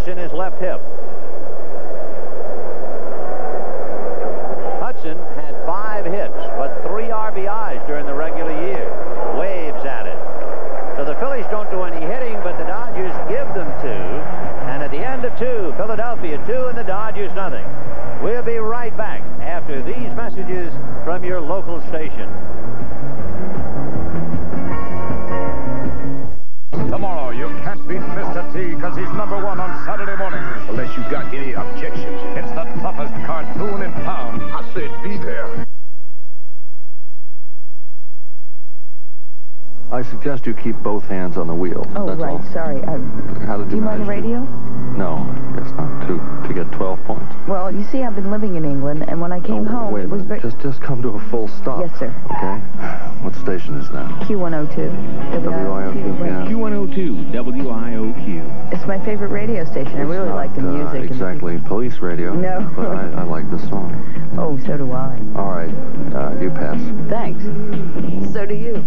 soreness in his left hip. Hudson had 5 hits, but 3 RBIs during the regular year. Waves at it. So the Phillies don't do any hitting, but the Dodgers give them 2. And at the end of 2, Philadelphia 2 and the Dodgers nothing. We'll be right back after these messages from your local station. Tomorrow, you can't beat Mr. T because he's #1 on Saturday mornings. Unless you got any objections. It's the toughest cartoon in town. I said be there. I suggest you keep both hands on the wheel. Oh, that's right. all. Sorry. How did do you mind the radio? No, I guess not. To get 12 points. Well, you see, I've been living in England, and when I came home, wait a it was minute. very... Just come to a full stop. Yes, sir. Okay. What station is that? Q102. WIOQ. Yeah. Q102, WIOQ. It's my favorite radio station. I really like the music. Exactly police radio. No. But I like the song. Oh, so do I. All right. You pass. Thanks. So do you.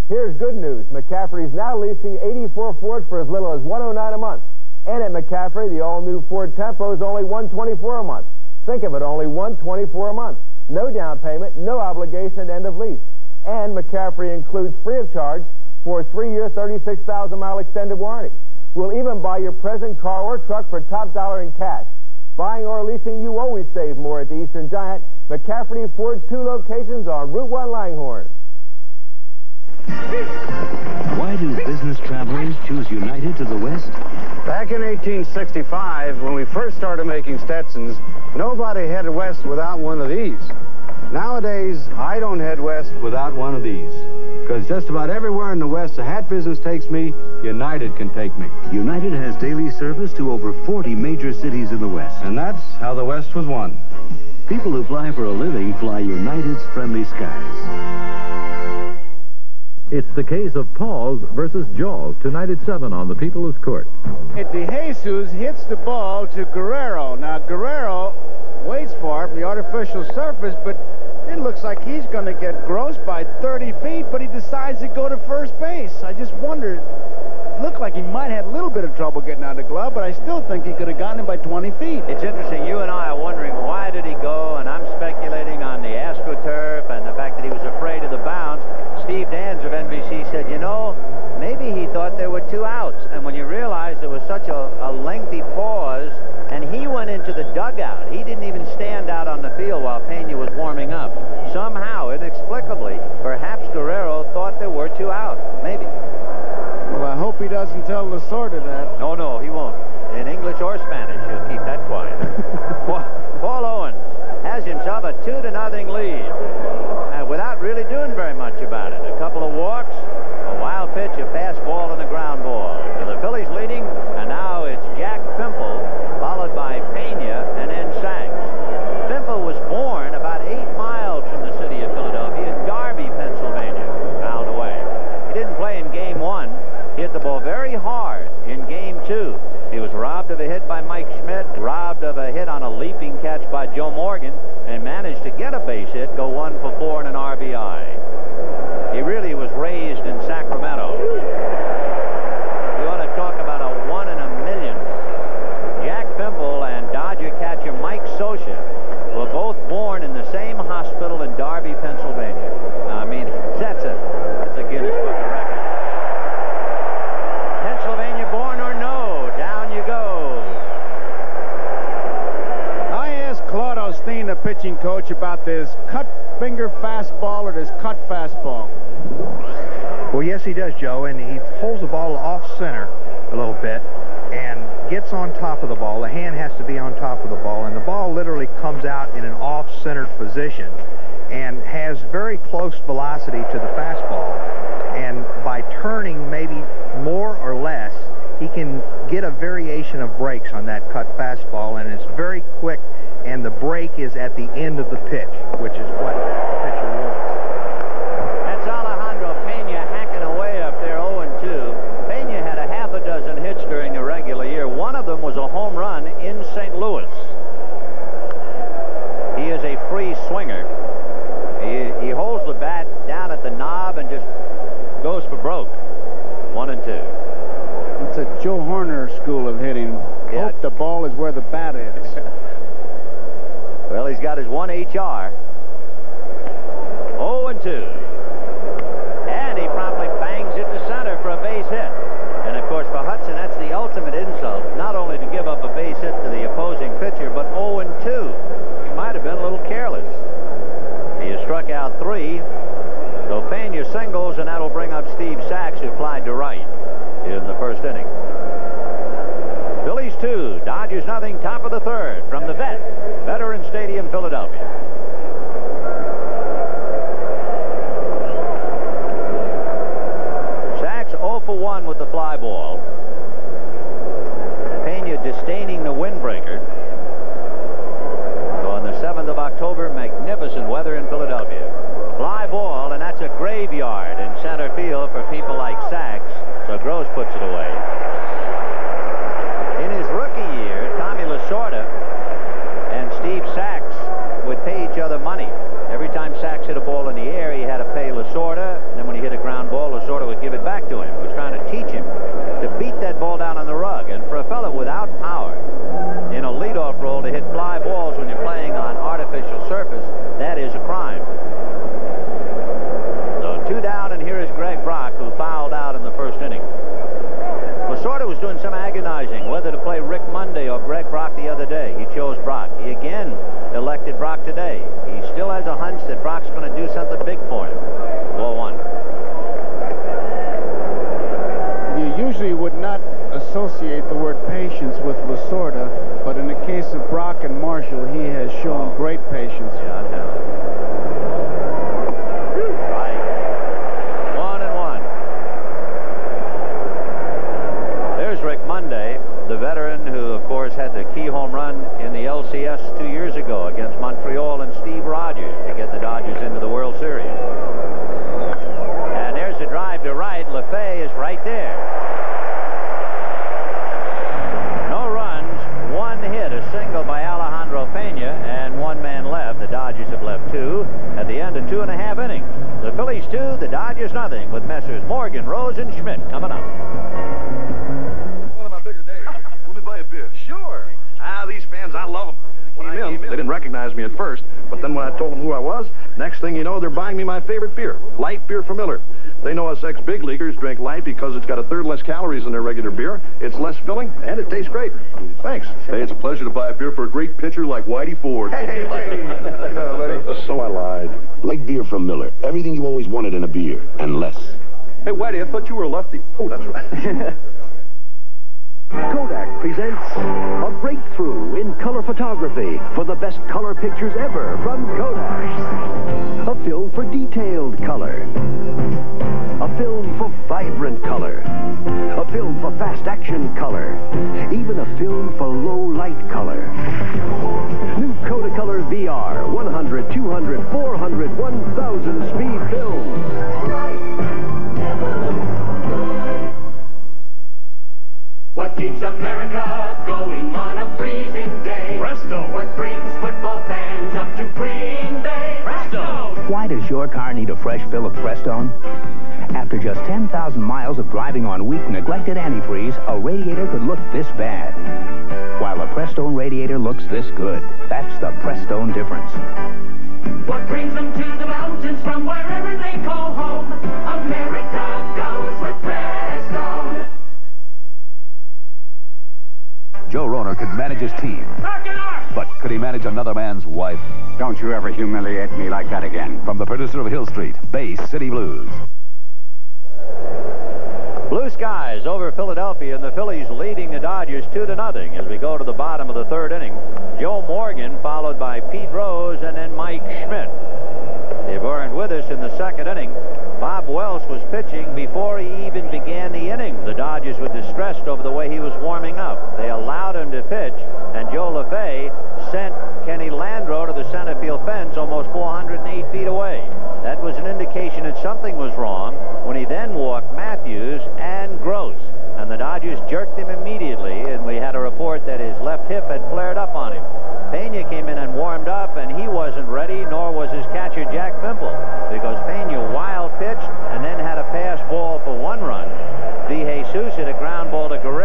Here's good news. McCaffrey's now leasing 84 Fords for as little as $109 a month. And at McCaffrey, the all-new Ford Tempo is only $124 a month. Think of it, only $124 a month. No down payment, no obligation at end of lease. And McCaffrey includes free of charge for a 3-year, 36,000-mile extended warranty. We'll even buy your present car or truck for top dollar in cash. Buying or leasing, you always save more at the Eastern Giant. McCaffrey Ford, 2 locations on Route 1 Langhorne. Why do business travelers choose United to the West? Back in 1865, when we first started making Stetsons, nobody headed west without one of these. Nowadays, I don't head west without one of these. Because just about everywhere in the West the hat business takes me, United can take me. United has daily service to over 40 major cities in the West. And that's how the West was won. People who fly for a living fly United's friendly skies. It's the case of Paws versus Jaws, tonight at 7 on the People's Court. DeJesus hits the ball to Guerrero. Now, Guerrero waits for it from the artificial surface, but it looks like he's going to get grossed by 30 feet, but he decides to go to first base. I just wondered, it looked like he might have a little bit of trouble getting out of the glove, but I still think he could have gotten him by 20 feet. It's interesting. You and I are wondering, why did he go? And I'm speculating on the AstroTurf and the fact that he was afraid of the bounce. Steve Dans of NBC said, you know, maybe he thought there were 2 outs. And when you realize there was such a lengthy pause, and he went into the dugout. He didn't even stand out on the field while Pena was warming up. Somehow, inexplicably, perhaps Guerrero thought there were 2 out. Maybe. Well, I hope he doesn't tell Lasorda that. No, he won't. In English or Spanish, he'll keep that quiet. Paul Owens has himself a 2-0 lead. Without really doing very much about it. A couple of walks, a wild pitch, a fastball, and a ground ball. So the Phillies leading, and now it's Jack Pimple, followed by Pena, and then Shanks. Pimple was born about 8 miles from the city of Philadelphia in Darby, Pennsylvania. Fouled away. He didn't play in Game 1. He hit the ball very hard in Game 2. He was robbed of a hit by Mike Schmidt, robbed of a hit on a leaping catch by Joe Morgan, and managed to get a base hit, go 1 for 4 and an RBI. He really was raised in Sacramento. You ought to talk about a 1 in a million. Jack Pimple and Dodger catcher Mike Scioscia were both born in the same hospital in Darby, Pennsylvania. I mean, that's a Guinness Book of Records. Pennsylvania born or no? Down you go. I asked Claude Osteen, the pitching coach, about this cut finger fastball or this cut fastball. Well, yes, he does, Joe, and he holds the ball off center a little bit and gets on top of the ball. The hand has to be on top of the ball, and the ball literally comes out in an off-centered position and has very close velocity to the fastball. And by turning maybe more or less, he can get a variation of breaks on that cut fastball, and it's very quick, and the break is at the end of the pitch, which is what the pitcher wants. That's Alejandro Pena hacking away up there, 0-2. Pena had a half a dozen hits during the regular year. One of them was a home run in St. Louis. He is a free swinger. He holds the bat down at the knob and just goes for broke. 1-2. That's a Joe Horner school of hitting. Yeah. Hope the ball is where the bat is. Well, he's got his 1 HR. 0-2. And he promptly bangs it to center for a base hit. And, of course, for Hudson, that's the ultimate insult. Not only to give up a base hit to the opposing pitcher, but 0-2. He might have been a little careless. He has struck out 3. So Pena singles, and that'll bring up Steve Sachs, who flied to right in the first inning. Phillies 2, Dodgers nothing, top of the third from the Veteran Stadium, Philadelphia. Sachs 0 for 1 with the fly ball. Pena disdaining the windbreaker. So on the 7th of October, magnificent weather in Philadelphia. Fly ball, and that's a graveyard in center field for people like Sachs. So Gross puts it away. In his rookie year, Tommy Lasorda and Steve Sachs would pay each other money. Every time Sachs hit a ball in the air, he had to pay Lasorda. And then when he hit a ground ball, Lasorda would give it back to him. He was trying to teach him to beat that ball down on the rug. And for a fellow without power in a leadoff role to hit fly balls when you're playing on artificial surface, that is a crime. So 2 down, and here is Greg Brock, who fouled out in the first inning. Lasorda was doing some agonizing whether to play Rick Monday or Greg Brock the other day. He chose Brock. He again elected Brock today. He still has a hunch that Brock's going to do something big for him. 4-1. You usually would not associate the word patience with Lasorda, but in the case of Brock and Marshall, he has shown great patience. Yeah, I know. Right. 1-1. There's Rick Monday, the veteran who, of course, had the key home run in the LCS 2 years ago against Montreal and Steve Rogers to get the Dodgers into the World Series. And there's the drive to right. LaFay is right there. No runs, 1 hit, a single by Alejandro Pena, and 1 man left. The Dodgers have left 2 at the end of 2.5 innings. The Phillies 2, the Dodgers nothing, with Messrs. Morgan, Rose, and Schmidt coming up. One of my bigger days. Let me buy a beer. Sure. These fans, I love them. When I came in, they didn't recognize me at first, but then when I told them who I was, next thing you know, they're buying me my favorite beer, light beer from Miller. They know us ex-big leaguers drink light because it's got 1/3 less calories than their regular beer. It's less filling, and it tastes great. Thanks. Hey, it's a pleasure to buy a beer for a great pitcher like Whitey Ford. Hey, so I lied. Light beer from Miller. Everything you always wanted in a beer, and less. Hey, Whitey, I thought you were a lefty. Oh, that's right. Kodak presents a breakthrough in color photography for the best color pictures ever from Kodak. A film for detailed color. A film for vibrant color. A film for fast action color. Even a film for low light color. New Kodacolor VR, 100, 200, 400, 1,000 speed films. What keeps America going on a freezing day? Presto! What brings football fans up to Green Bay? Presto! Why does your car need a fresh fill of Prestone? After just 10,000 miles of driving on weak, neglected antifreeze, a radiator could look this bad, while a Prestone radiator looks this good. That's the Prestone difference. What brings them to the mountains from wherever they call home? America goes with Prestone. Joe Rohner could manage his team, but could he manage another man's wife? Don't you ever humiliate me like that again. From the producer of Hill Street, Bay City Blues. Blue skies over Philadelphia, and the Phillies leading the Dodgers 2-0 as we go to the bottom of the third inning. Joe Morgan followed by Pete Rose and then Mike Schmidt. They weren't with us in the second inning. Bob Welch was pitching before he even began the inning. The Dodgers were distressed over the way he was warming up. They allowed him to pitch, and Joe LaFay sent Kenny Landreau to the center field fence almost 408 feet away. That was an indication that something was wrong when he then walked Matthews and Gross. And the Dodgers jerked him immediately, and we had a report that his left hip had flared up on him. Pena came in and warmed up, and he wasn't ready, nor was his catcher Jack Pimple, because Pena wild pitched and then had a pass ball for 1 run. DeJesus hit a ground ball to Guerrero.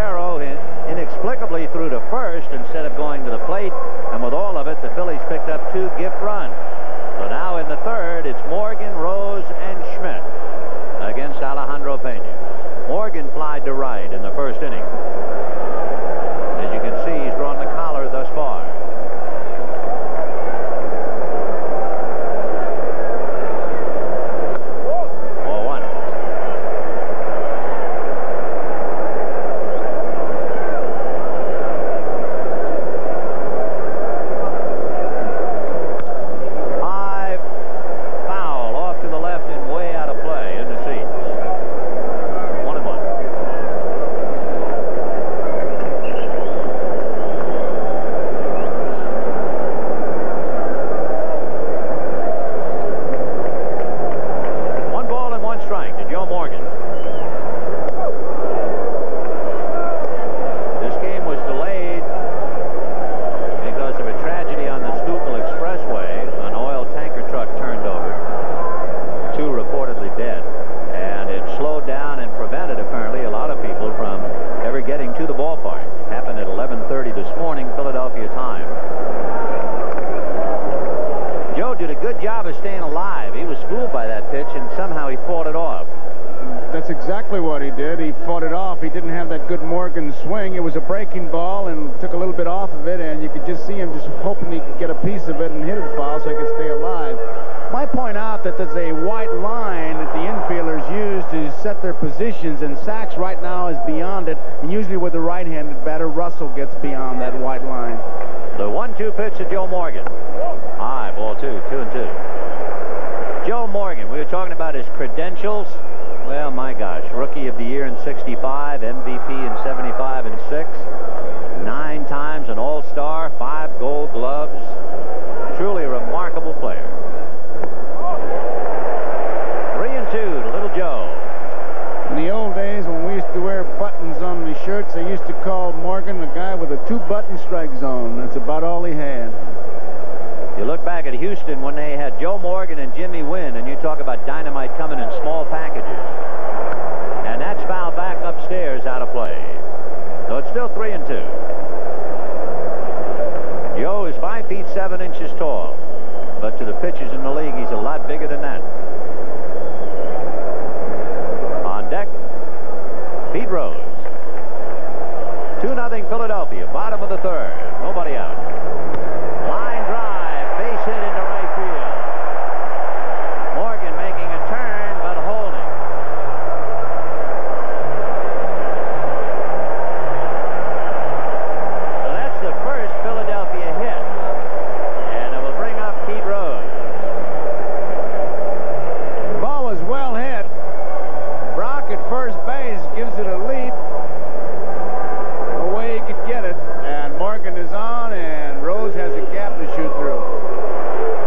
to the ballpark. Happened at 11:30 this morning, Philadelphia time. Joe did a good job of staying alive. He was fooled by that pitch, and somehow he fought it off. That's exactly what he did. He fought it off. He didn't have that good Morgan swing. It was a breaking ball and took a little bit off of it, and you could just see him just hoping he could get a piece of it and hit it foul so he could stay alive. Might point out that there's a white line that the infielders use to set their positions, and Sachs right now is beyond it, and usually with the right-handed batter, Russell gets beyond that white line. The 1-2 pitch to Joe Morgan. High, ball 2, 2-2. Joe Morgan, we were talking about his credentials. Well, my gosh, Rookie of the Year in 65, MVP in 75 and 6, 9 times an All-Star, 5 Gold Gloves. Truly a remarkable player. 3-2 to Little Joe. In the old days when we used to wear buttons on the shirts, they used to call Morgan a guy with a 2-button strike zone. That's about all he had. You look back at Houston when they had Joe Morgan and Jimmy Wynn, and you talk about dynamite coming in small packages. And that's fouled back upstairs out of play. So it's still 3-2. Joe is 5 feet 7 inches tall, but to the pitchers in the league, he's a lot bigger than that. On deck, Pete Rose. 2-0 Philadelphia, bottom of the 3rd. Nobody out. Line drive, base hit into right field. Morgan making a turn, but holding. So that's the first Philadelphia hit, and it will bring up Pete Rose. Ball was well hit. Brock at first base gives it a leap. Away he could get it, and Morgan is on, and Rose has a gap to shoot through.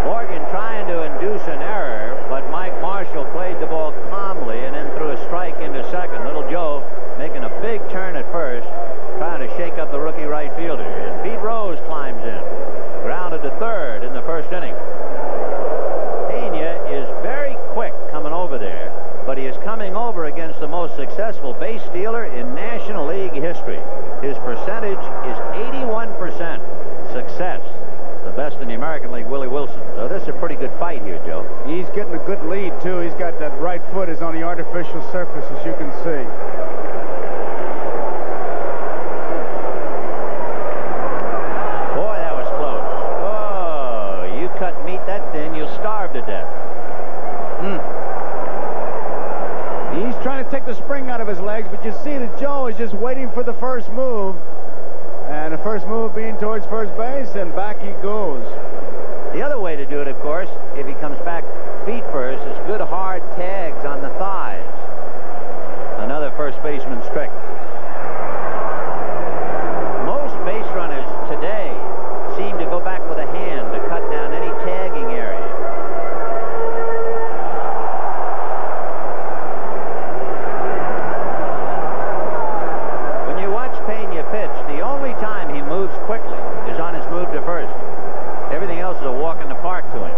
Morgan trying to induce an error, but Mike Marshall played the ball calmly and then threw a strike into second. Little Joe making a big turn at first, trying to shake up the rookie right fielder. And Pete Rose climbs in. Grounded to third in the first inning. Pena is very quick coming over there, but he is coming over against the most successful base stealer in National League history. His percentage is 81% success. The best in the American League, Willie Wilson. So this is a pretty good fight here, Joe. He's getting a good lead, too. He's got that right foot is on the artificial surface, as you can see. Boy, that was close. Oh, you cut meat that thin, you'll starve to death. He's trying to take the spring out of his legs, but you see that Joe is just waiting for the first move. And the first move being towards first base, and back he goes. The other way to do it, of course, if he comes back feet first, is good hard tags on the thighs. Another first baseman's trick. Most base runners today seem to go back with a hand to cut down any tagging area. When you watch Pena pitch, the only time he moves quickly is on his move to first. Everything else is a walk in the park to him.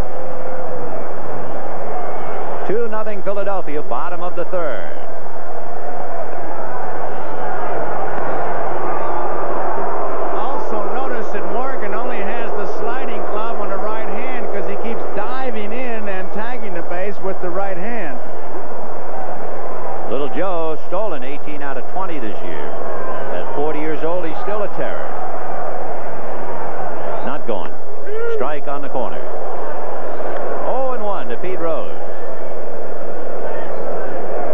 2-0 Philadelphia, bottom of the 3rd. Also notice that Morgan only has the sliding glove on the right hand because he keeps diving in and tagging the base with the right hand. Little Joe stolen 18 out of 20 this year. At 40 years old, he's still a terror. Not going. Strike on the corner. 0-1 to Pete Rose.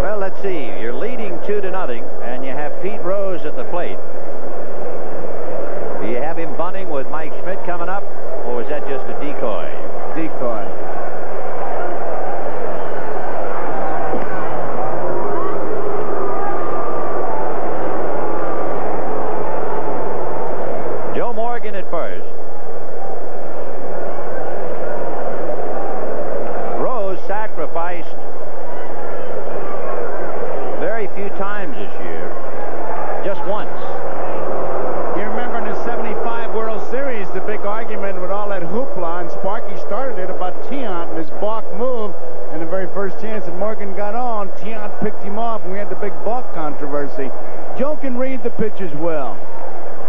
Well, let's see. You're leading 2-0, and you have Pete Rose at the plate. Do you have him bunting with Mike Schmidt coming up, or is that just a decoy? Decoy. Joe Morgan at first. Rose sacrificed very few times this year. Just once. You remember in the 75 World Series, the big argument with all that hoopla, and Sparky started it about Tiant and his balk move. And the very first chance that Morgan got on, Tiant picked him off, and we had the big balk controversy. Joe can read the pitches well.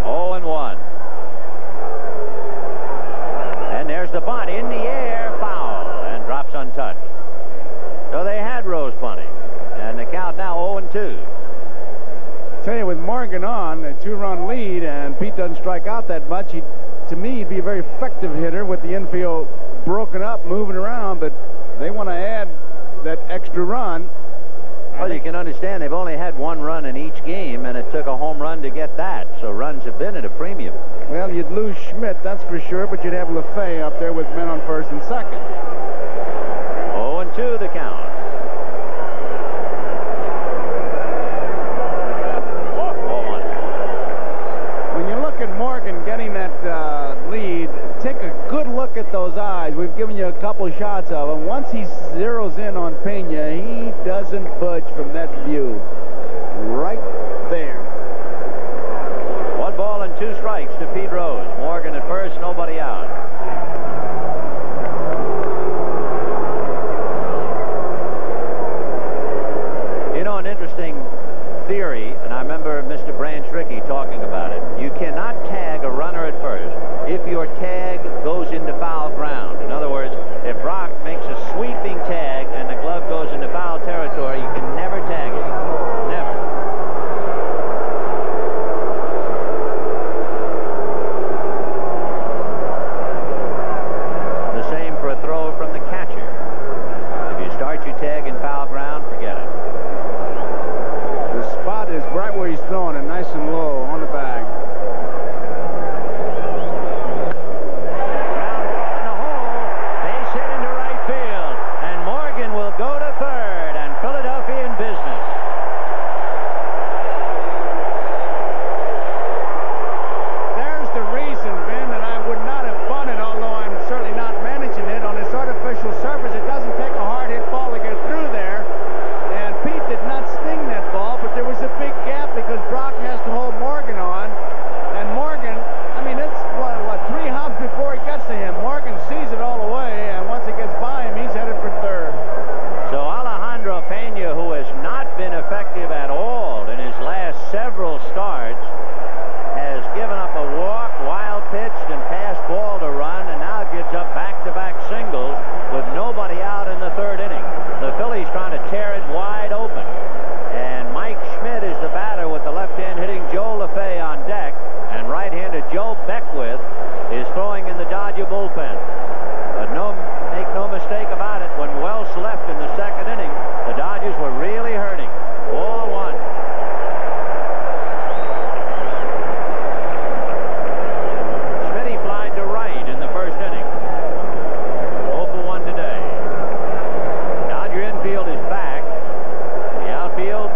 0-1. And there's the bunt in the air, foul, and drops untouched. So they had Rose bunting, and the count now 0-2. Tell you, with Morgan on, a 2-run lead, and Pete doesn't strike out that much, to me, he'd be a very effective hitter with the infield broken up, moving around, but they want to add that extra run. Well, you can understand they've only had 1 run in each game, and it took a home run to get that, so runs have been at a premium. Well, you'd lose Schmidt, that's for sure, but you'd have LaFay up there with men on first and second. 0-2 the count. Morgan getting that lead, take a good look at those eyes. We've given you a couple shots of them. Once he zeroes in on Pena, he doesn't budge from that view. Right there. 1 ball and 2 strikes to Pete Rose. Morgan at first, nobody out. You know, an interesting theory, and I remember Mr. Branch Rickey talking about it. You cannot tag a runner at first if your tag goes into foul ground. In other words, if Brock makes a sweeping tag and the glove goes into foul territory, you can never tag it. Never. The same for a throw from the catcher. If you start your tag in foul ground, forget it. Spot is right where he's throwing it, nice and low on the bag. Ground ball in the hole, base hit into right field, and Morgan will go to third, and Philadelphia in business. There's the reason, Ben, that I would not have bunted, although I'm certainly not managing it on this artificial surface. It doesn't take a hard hit ball to get through there, and Pete did not sting that ball, but there was a big gap because Brock has to hold Morgan on. And Morgan, I mean, it's what 3 hops before it gets to him. Morgan sees it all the way, and once it gets by him, he's headed for third. So Alejandro Pena, who has not been effective at all in his last several starts, has given up a walk, wild pitched, and passed ball to run, and now gets up back-to-back singles with nobody out in the 3rd inning. The Phillies trying to tear it wide open. And Mike Schmidt is the batter with the left hand hitting Joe LaFay on deck, and right-handed Joe Beckwith is throwing in the Dodger bullpen. But make no mistake about it, when Welsh left in the 2nd inning, the Dodgers were really hurting. 4-1. Schmidt flied to right in the 1st inning. 0-for-1 today. Dodger infield is back. The outfield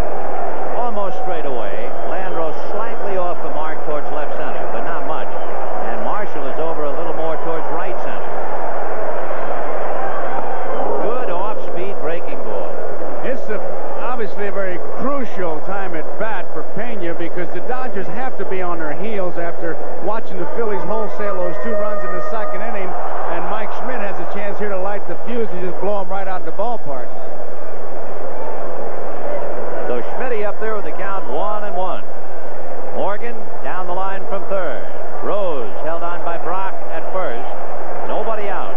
almost straight away. Landro slightly off the mark towards left center, but not much. And Marshall is over a little more towards right center. Good off-speed breaking ball. It's obviously a very crucial time at bat for Pena because the Dodgers have to be on their heels after watching the Phillies wholesale those 2 runs in the 2nd inning, and Mike Schmidt has a chance here to light the fuse and just blow them right out of the ballpark. So Schmidt up there with the count 1-1. Morgan down the line from third. Rose held on by Brock at first. Nobody out.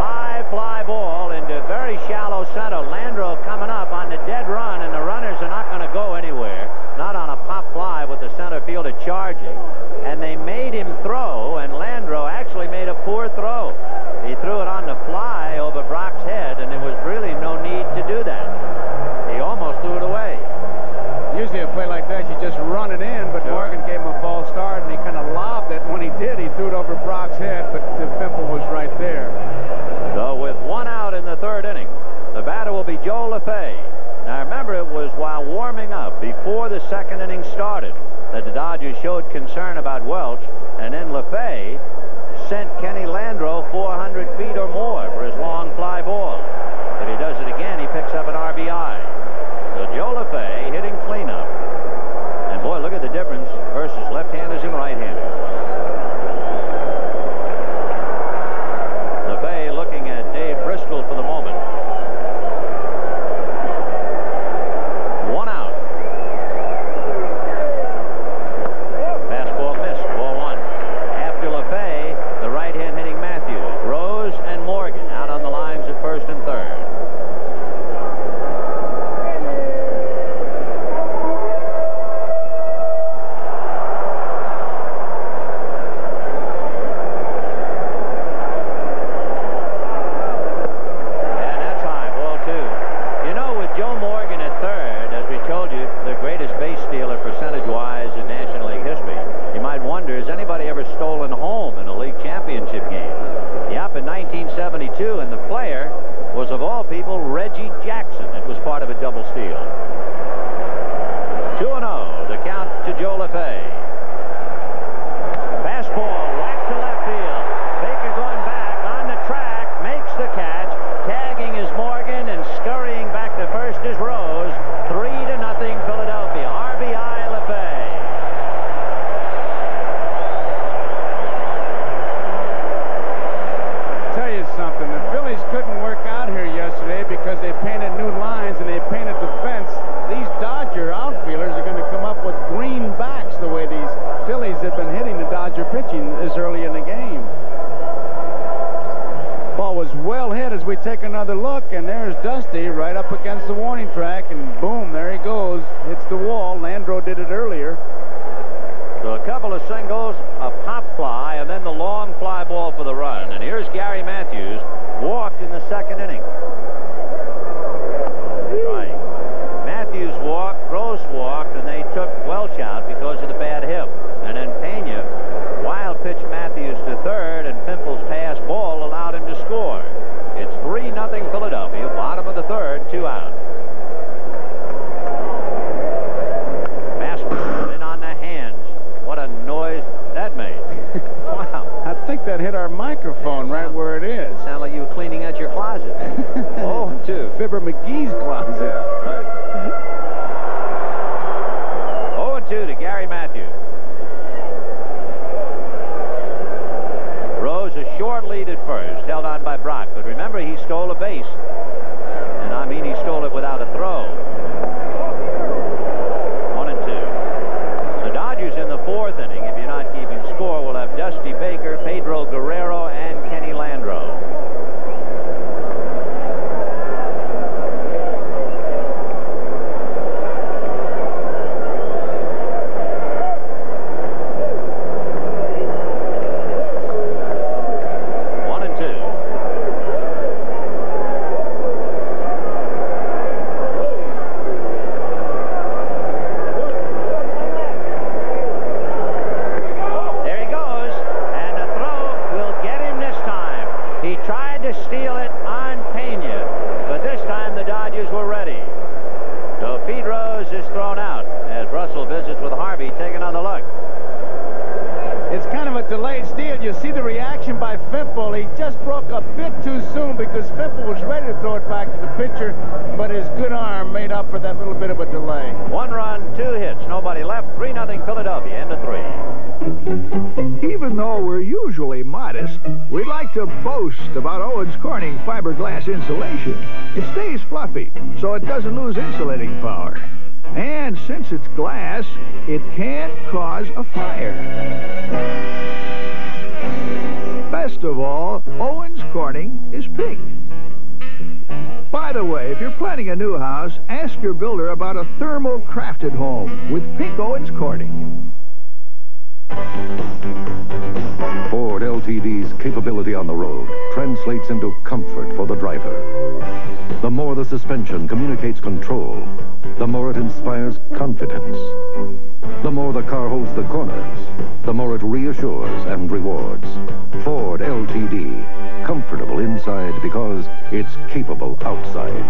High fly ball into very shallow center. Landro coming up on the dead run, and the runners are not going to go anywhere. Not on a pop fly with the center fielder charging. And they made him throw, and Landro actually made a poor throw. He threw it on the fly over Brock's head, and there was really no need to do that. He almost threw it away. Usually a play like that, you just run it in, but Morgan gave him a false start, and he kind of lobbed it. When he did, he threw it over Brock's head, but the pimple was right there. So with 1 out in the 3rd inning, the batter will be Joe LaFay. Now remember, it was while warming up before the 2nd inning started that the Dodgers showed concern about Welch, and then LaFay sent Kenny Landro 400 feet or more for his long fly ball. If he does it again, he picks up an RBI. So Joe LaFay hitting cleanup. And boy, look at the difference versus left-handers and right-handers. LaFay looking at Dave Bristol for the moment. take another look, and there's Dusty right up against the warning track, and boom, there he goes. Hits the wall. Landro did it earlier. So a couple of singles, a pop fly, and then the long fly ball for the run. And here's Gary Matthews, walked in the second inning. Right. Matthews walked, Gross walked, and they took Welch out because of the bad hip. And then Pena wild pitched Matthews to third, and Pimple's pass ball allowed him to score. It's 3-0 Philadelphia, bottom of the third, 2 out. Fastball in on the hands. What a noise that made. Wow. I think that hit our microphone right where it is. Sound like you were cleaning out your closet. 0-2. Fibber McGee's closet. Yeah, right. 0-2 to Gary Matthews. Rose a short lead at first, held on by Brock. But remember, he stole a base. And I mean, he stole it without a throw. 1-2. The Dodgers in the fourth inning, if you're not keeping score, will have Dusty Baker, Pedro Guerrero, and Kenny Landro. Delayed steal. You see the reaction by Fimple. He just broke a bit too soon because Fimple was ready to throw it back to the pitcher, but his good arm made up for that little bit of a delay. 1 run, 2 hits, nobody left. 3-0 Philadelphia, end of 3. Even though we're usually modest, we'd like to boast about Owens Corning fiberglass insulation. It stays fluffy, so it doesn't lose insulating power. And since it's glass, it can't cause a fire. Best of all, Owens Corning is pink. By the way, if you're planning a new house, ask your builder about a thermal crafted home with pink Owens Corning. Ford Ltd's capability on the road translates into comfort for the driver. The more the suspension communicates control, the more it inspires confidence. The more the car holds the corners, the more it reassures and rewards. Ford Ltd. Comfortable inside because it's capable outside.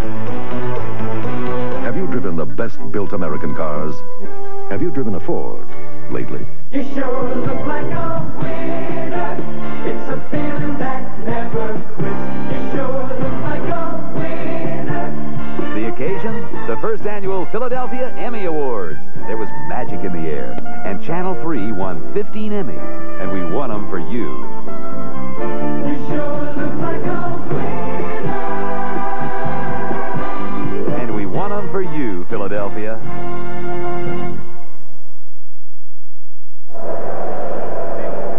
Have you driven the best-built American cars? Have you driven a Ford lately? You sure look like a winner. It's a feeling that never quits. You sure look like a winner. The occasion, the first annual Philadelphia Emmy Awards. There was magic in the air, and Channel 3 won 15 Emmys, and we won them for you. You sure look like a winner. And we won them for you, Philadelphia.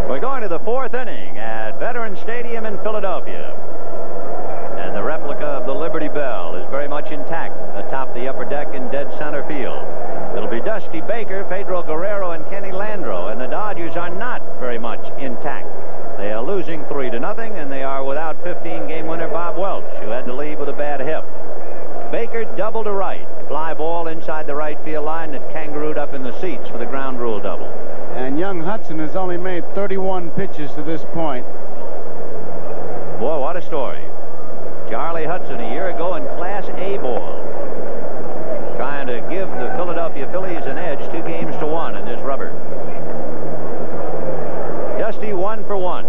We're going to the fourth inning at Veterans Stadium in Philadelphia. And the replica of the Liberty Bell is very much intact atop the upper deck in dead center field. It'll be Dusty Baker, Pedro Guerrero, and Kenny Landro, and the Dodgers are not very much intact. They are losing 3-0, and they are without 15-game winner Bob Welch, who had to leave with a bad hip. Baker double to right. Fly ball inside the right field line that kangarooed up in the seats for the ground rule double. And young Hudson has only made 31 pitches to this point. Boy, what a story. Charlie Hudson a year ago in Class A ball, trying to give the Philadelphia Phillies an edge 2-1 in this rubber. Dusty 1 for 1.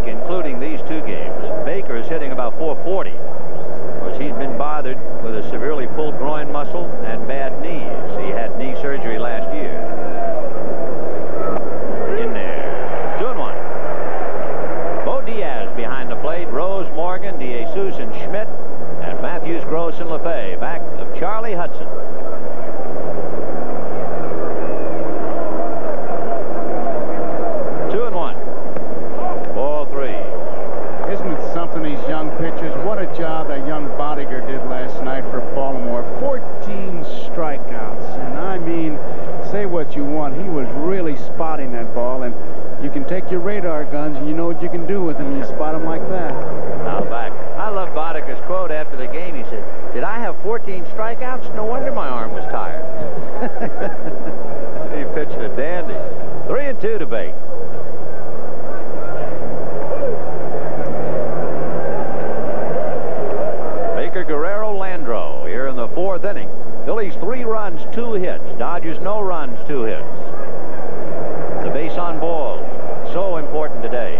Including these 2 games, Baker is hitting about 440. Of course, he's been bothered with a severely pulled groin muscle and bad knees. He had knee spotting that ball, and you can take your radar guns, and you know what you can do with them when you spot them like that. Now back. I love Boddick's quote after the game. He said, "Did I have 14 strikeouts? No wonder my arm was tired." He pitched a dandy. 3-2 to Bate. Baker, Guerrero, Landreau here in the 4th inning. Phillies 3 runs, 2 hits. Dodgers no runs, 2 hits. The base on balls, so important today.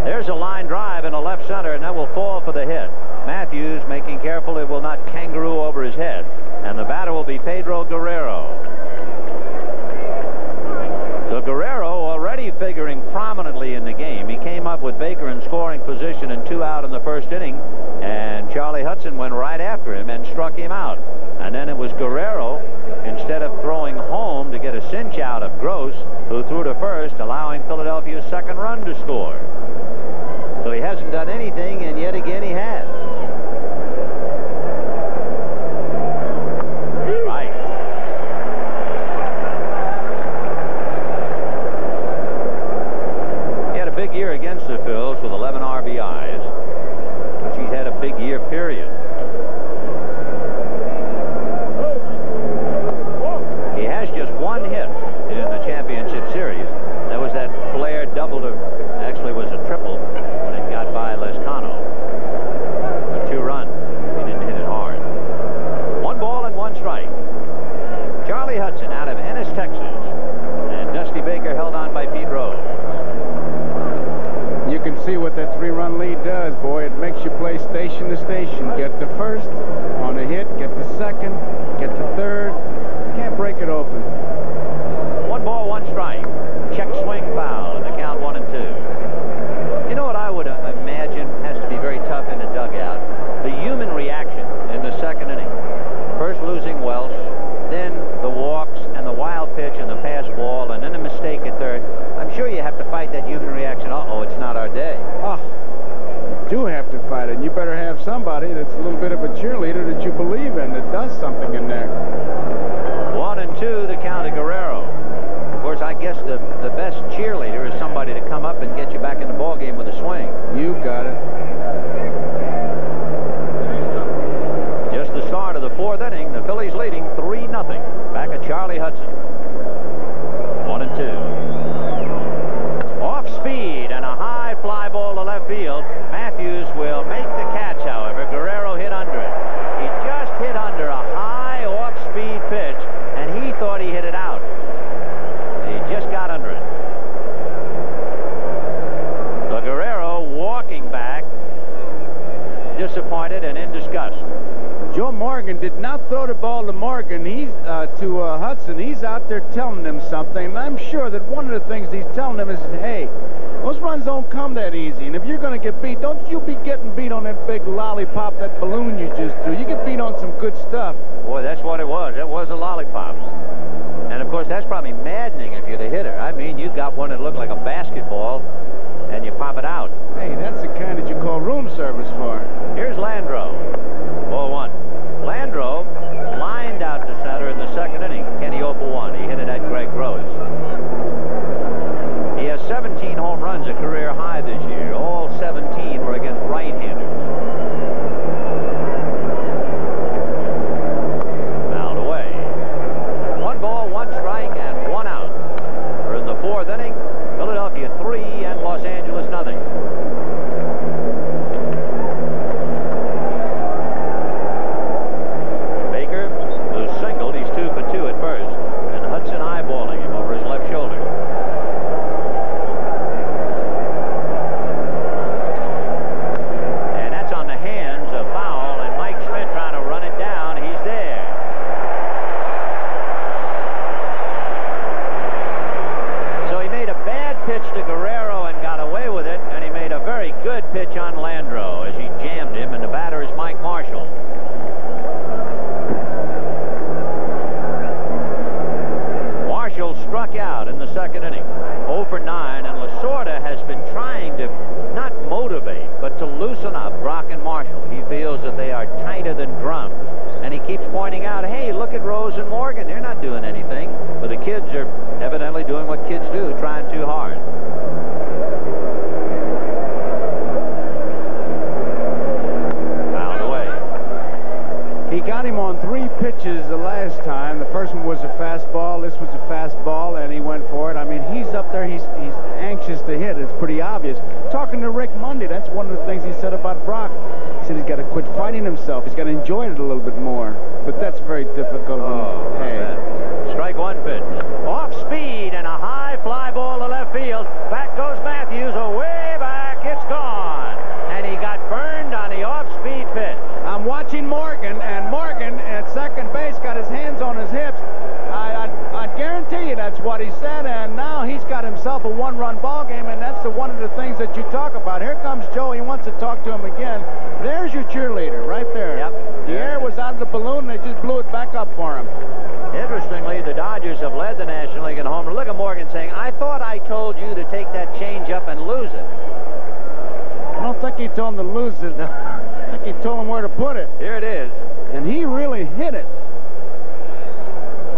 There's a line drive in the left center, and that will fall for the hit. Matthews making careful it will not kangaroo over his head. And the batter will be Pedro Guerrero. So Guerrero already figuring prominently in the game. He came up with Baker in scoring position and 2 out in the 1st inning. And Charlie Hudson went right after him and struck him out. And then it was Guerrero, instead of throwing home to get a cinch out of Gross, who threw to first, allowing Philadelphia's 2nd run to score. So he hasn't done anything, and yet again he has. Right. He had a big year against the Phils with 11 RBIs. She's had a big year, period. He has just 1 hit in the championship series. That was that Blair double to, actually was a triple when it got by Lescano. A 2 run. He didn't hit it hard. 1 ball and 1 strike. Charlie Hudson out of Ennis, Texas. And Dusty Baker held on by Pete Rose. You can see what that 3-run lead does, boy. It makes you play station to station. Get the first on a hit, get the second, get the third. Can't break it open. 1 ball, 1 strike. Check swing foul, and the count 1-2. You know what I would imagine has to be very tough in the dugout? The human reaction in the 2nd inning. First losing Welsh, then the walks and the wild pitch and the pass ball, and then a mistake at third. I'm sure you have to fight that human reaction. Uh-oh, it's not our day. Oh, you do have to fight it. And you better have somebody that's a little bit of a cheerleader that you believe in, that does something in there. 1-2, the count to Guerrero. Of course, I guess the best cheerleader is somebody to come up and get you back in the ball game with a swing. You got it. Just the start of the 4th inning. The Phillies leading 3-0. Back at Charlie Hudson. 1-2. Off speed and a high fly ball to left field. Matthews will make the catch, however. Guerrero hit under it. He just hit under a high off-speed pitch, and he thought he hit it out. He just got under it. So Guerrero walking back, disappointed and in disgust. Joe Morgan did not throw the ball to Morgan. He's to Hudson. He's out there telling them something. And I'm sure that one of the things he's telling them is, hey, those runs don't come that easy. And if you're going to get beat, don't you be getting beat on that big lollipop, that balloon you just threw. You get beat on some good stuff. Boy, that's what it was. It was a lollipop. And, of course, that's probably maddening if you're the hitter. I mean, you got one that looked like a basketball, and you pop it out. Hey, that's the kind that you call room service for. Here's Landreau. Ball 1. Landreau lined out to center in the 2nd inning. Kenny 0-for-1. He hit it at Greg Gross. He has 17 home runs, a career high this year. All 17 were against right-handers. Fouled away. 1 ball, 1 strike, and 1 out. We're in the 4th inning. Philadelphia 3 and Los Angeles nothing. anxious to hit. It's pretty obvious. Talking to Rick Monday, that's one of the things he said about Brock. He said he's got to quit fighting himself. He's got to enjoy it a little bit more. But that's very difficult. Strike one pitch. Off speed and a high fly ball to left field. Back goes Matthews. Away back. It's gone. And he got burned on the off-speed pitch. I'm watching Morgan, and Morgan at second base got his hands on his hips. I guarantee you that's what he said, and now he's got himself a one-run ball game, and that's one of the things that you talk about. Here comes Joe. He wants to talk to him again. There's your cheerleader right there. Yep. The air was out of the balloon, and they just blew it back up for him. Interestingly, the Dodgers have led the National League in home run. Look at Morgan saying, I thought I told you to take that change up and lose it. I don't think he told him to lose it. I think he told him where to put it. Here it is. And he really hit it.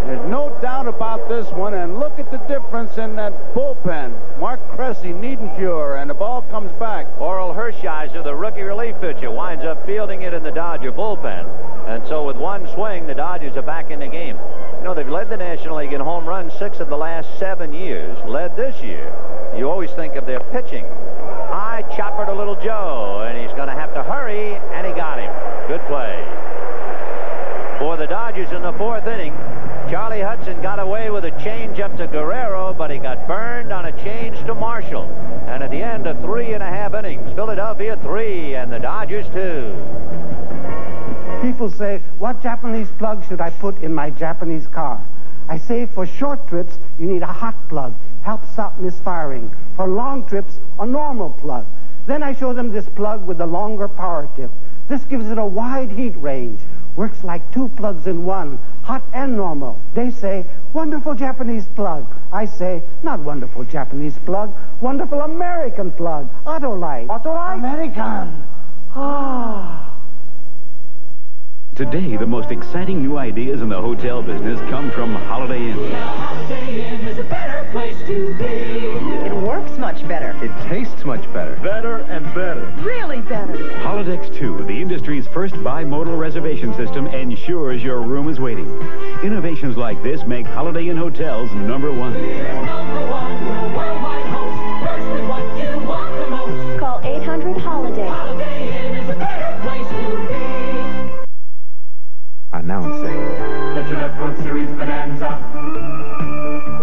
There's no doubt about this one, and look at the difference in that bullpen. Mark Cressy, Niedenfuhr, and the ball comes back. Oral Hershiser, the rookie relief pitcher, winds up fielding it in the Dodger bullpen. And so with one swing, the Dodgers are back in the game. You know, they've led the National League in home runs 6 of the last 7 years, led this year. You always think of their pitching. High chopper to Little Joe, and he's going to have to hurry, and he got him. Good play. For the Dodgers in the 4th inning, Charlie Hudson got away with a change-up to Guerrero, but he got burned on a change to Marshall. And at the end of 3.5 innings, Philadelphia 3 and the Dodgers 2. People say, what Japanese plug should I put in my Japanese car? I say for short trips, you need a hot plug. Helps stop misfiring. For long trips, a normal plug. Then I show them this plug with a longer power tip. This gives it a wide heat range. Works like 2 plugs in one, hot and normal. They say, wonderful Japanese plug. I say, not wonderful Japanese plug, wonderful American plug. Autolite. Autolite? American. Ah. Today, the most exciting new ideas in the hotel business come from Holiday Inn. Holiday Inn is a better place to be. It works much better. It tastes much better. Better and better. Really better. Holodex 2, the industry's first bimodal reservation system, ensures your room is waiting. Innovations like this make Holiday Inn hotels #1. Number 1, your worldwide host. First with what you want the most. Call 800-HOLIDAY. Holiday Inn is a better place to be. Announcing. The Gillette World Series Bonanza.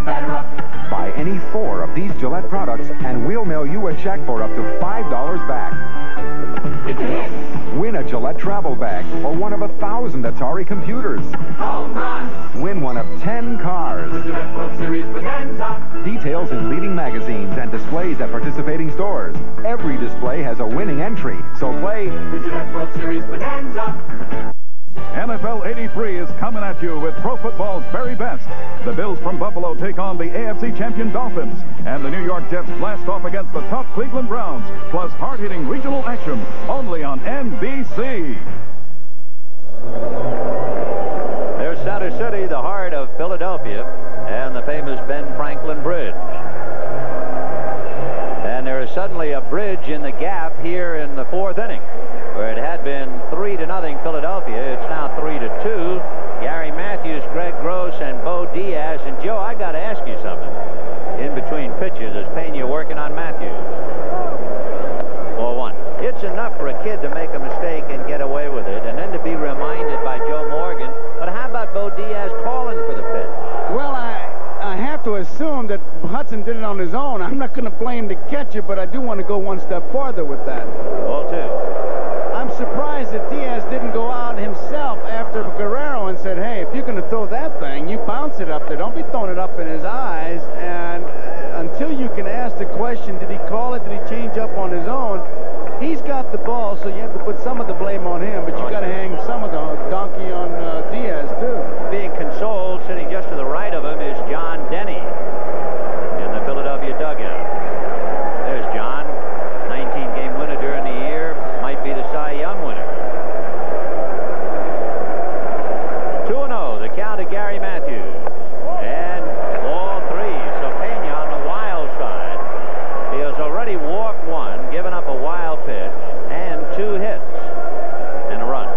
Batter up. Buy any 4 of these Gillette products and we'll mail you a check for up to $5 back. It will. Win a Gillette travel bag or one of 1,000 Atari computers. Home run. Win one of 10 cars. The Gillette World Series Bonanza. Details in leading magazines and displays at participating stores. Every display has a winning entry, so play The Gillette World Series Bonanza. NFL 83 is coming at you with pro football's very best. The Bills from Buffalo take on the AFC champion Dolphins, and the New York Jets blast off against the tough Cleveland Browns, plus hard-hitting regional action, only on NBC. There's Center City, the heart of Philadelphia, and the famous Ben Franklin Bridge. And there is suddenly a bridge in the gap here in the 4th inning, where it had been 3-0 Philadelphia. It's now 3-2. Gary Matthews, Greg Gross, and Bo Diaz. And Joe, I got to ask you something. In between pitches, is Pena working on Matthews? 4-1. It's enough for a kid to make a mistake and get away with it, and then to be reminded by Joe Morgan. But how about Bo Diaz calling for the pitch? Well, I have to assume that Hudson did it on his own. I'm not going to blame the catcher, but I do want to go one step farther with that. Ball 2. I'm surprised that Diaz didn't go out himself after Guerrero and said, hey, if you're going to throw that thing, you bounce it up there. Don't be throwing it up in his eyes. And until you can ask the question, did he call it? Did he change up on his own? He's got the ball, so you have to put some of the blame on him, but you got to hang some of the donkey on Diaz, too. Being consoled, sitting just to the right of him, is John Denny in the Philadelphia dugout. There's John, 19-game winner during the year, might be the Cy Young winner. 2-0, the count to Gary Matthews. And ball 3, so Pena on the wild side. He has already walked 1, given up a wild pitch, and 2 hits and a run.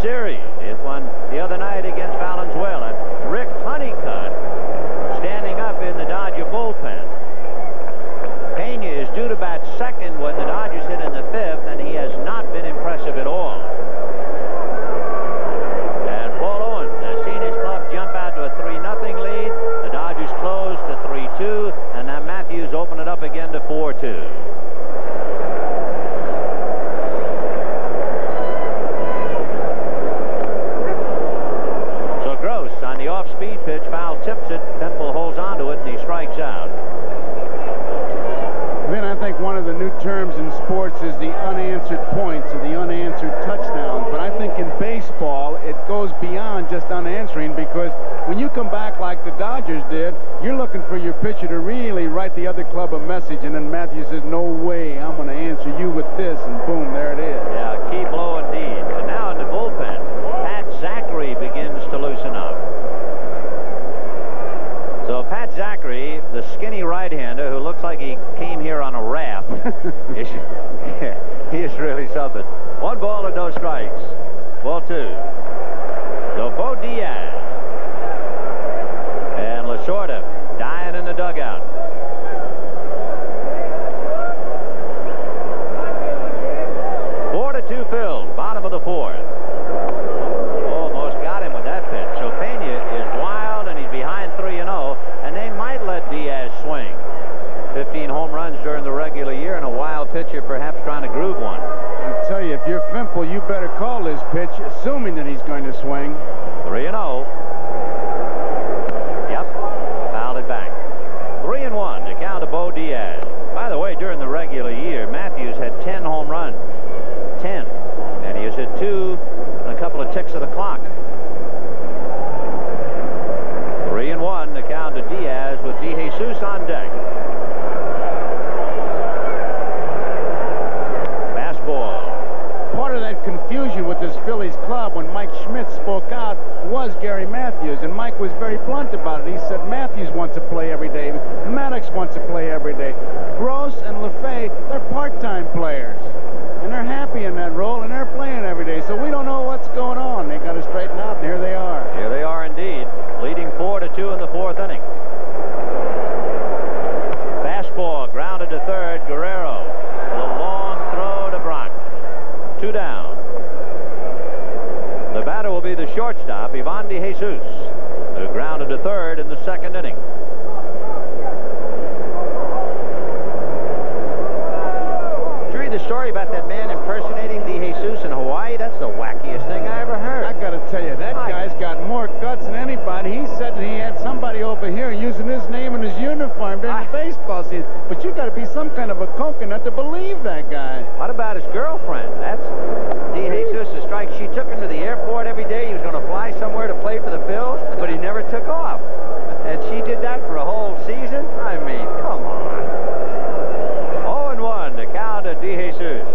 Series. It won the other night against Valenzuela. Rick Honeycutt standing up in the Dodger bullpen. Pena is due to bat second when the Dodgers hit in the 5th, and he has not been impressive at all. And Paul Owens has seen his club jump out to a 3-0 lead. The Dodgers close to 3-2, and now Matthews open it up again to 4-2. On the off-speed pitch, foul tips it. Pimple holds onto it, and he strikes out. Then I think one of the new terms in sports is the unanswered points or the unanswered touchdowns. But I think in baseball, it goes beyond just unanswering, because when you come back like the Dodgers did, you're looking for your pitcher to really write the other club a message, and then Matthews says, no way, I'm going to answer you with this, and boom, there it is. Yeah, key blow indeed. And now in the bullpen, Pat Zachary begins to loosen up. So Pat Zachary, the skinny right-hander who looks like he came here on a raft, he is really something. 1 ball and no strikes. Ball 2. So Bo Diaz and Lasorda dying in the dugout. Four to 2 Phillies, bottom of the 4th. Almost got him with that pitch. So Pena is wild, and he's behind 3-0, and they might let Diaz swing. 15 home runs during the regular year, and a wild pitcher perhaps trying to groove one. I tell you, if you're Fimple, you better call this pitch, assuming that he's going to swing. 3-0. Yep, fouled it back. 3-1 to count to Bo Diaz. By the way, during the regular year, Matthews had 10 home runs. 10. And he has hit 2 and a couple of ticks of the clock. 3-1 to count to Diaz with DeJesus on deck. Fastball. Part of that confusion with this Phillies club when Mike Schmidt spoke out was Gary Matthews, and Mike was very blunt about it. He said Matthews wants to play every day. Maddox wants to play every day. Gross and LaFay, they're part-time players, and they're happy in that role, and they're playing every day. So we don't know what's going on. They got to straighten out, and here they are. Here they are indeed, leading 4-2 in the 4th inning. Fastball grounded to third. Guerrero with a long throw to Brock. 2 down. The batter will be the shortstop, Ivan DeJesus, who grounded to third in the 2nd inning. Did you read the story about that man impersonating DeJesus in Hawaii? That's the wackiest thing I ever heard. I got to tell you, that guy's got more guts than anybody. He said that he had somebody over here using his name in his uniform during the baseball season. But you got to be some kind of a coconut to believe that guy. What about his girlfriend? That's DeJesus' strike. She took him to the airport every day. He was going to fly somewhere to play for the Phillies, but he never took off. And she did that for a whole season? I mean, come on. 0-1 to count to DeJesus.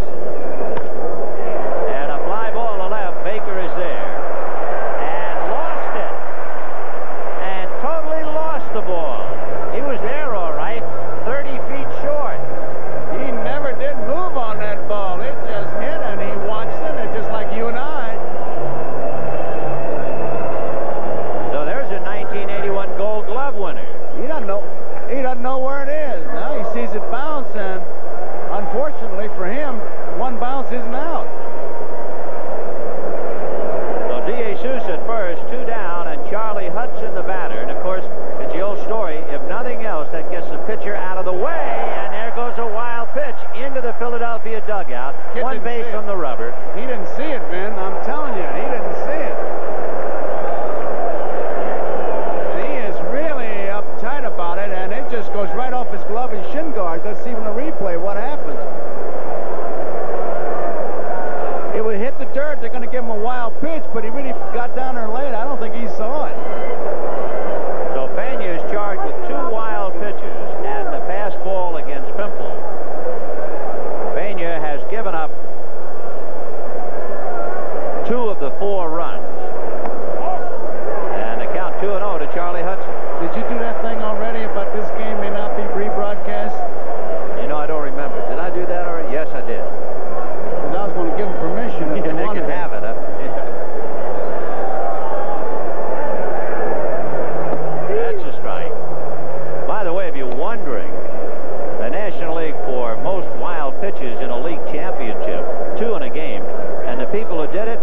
the people who did it,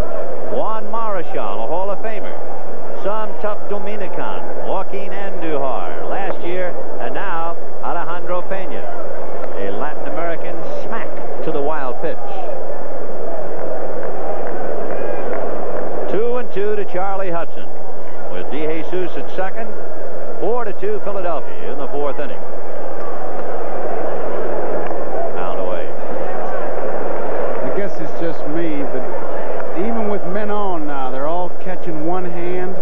Juan Marichal, a Hall of Famer. Some tough Dominican, Joaquin Andujar last year, and now Alejandro Pena, a Latin American smack to the wild pitch. 2-2 to Charlie Hudson, with DeJesus at second. 4-2 Philadelphia in the fourth inning. Out away. I guess it's just me, but even with men on now, they're all catching one hand,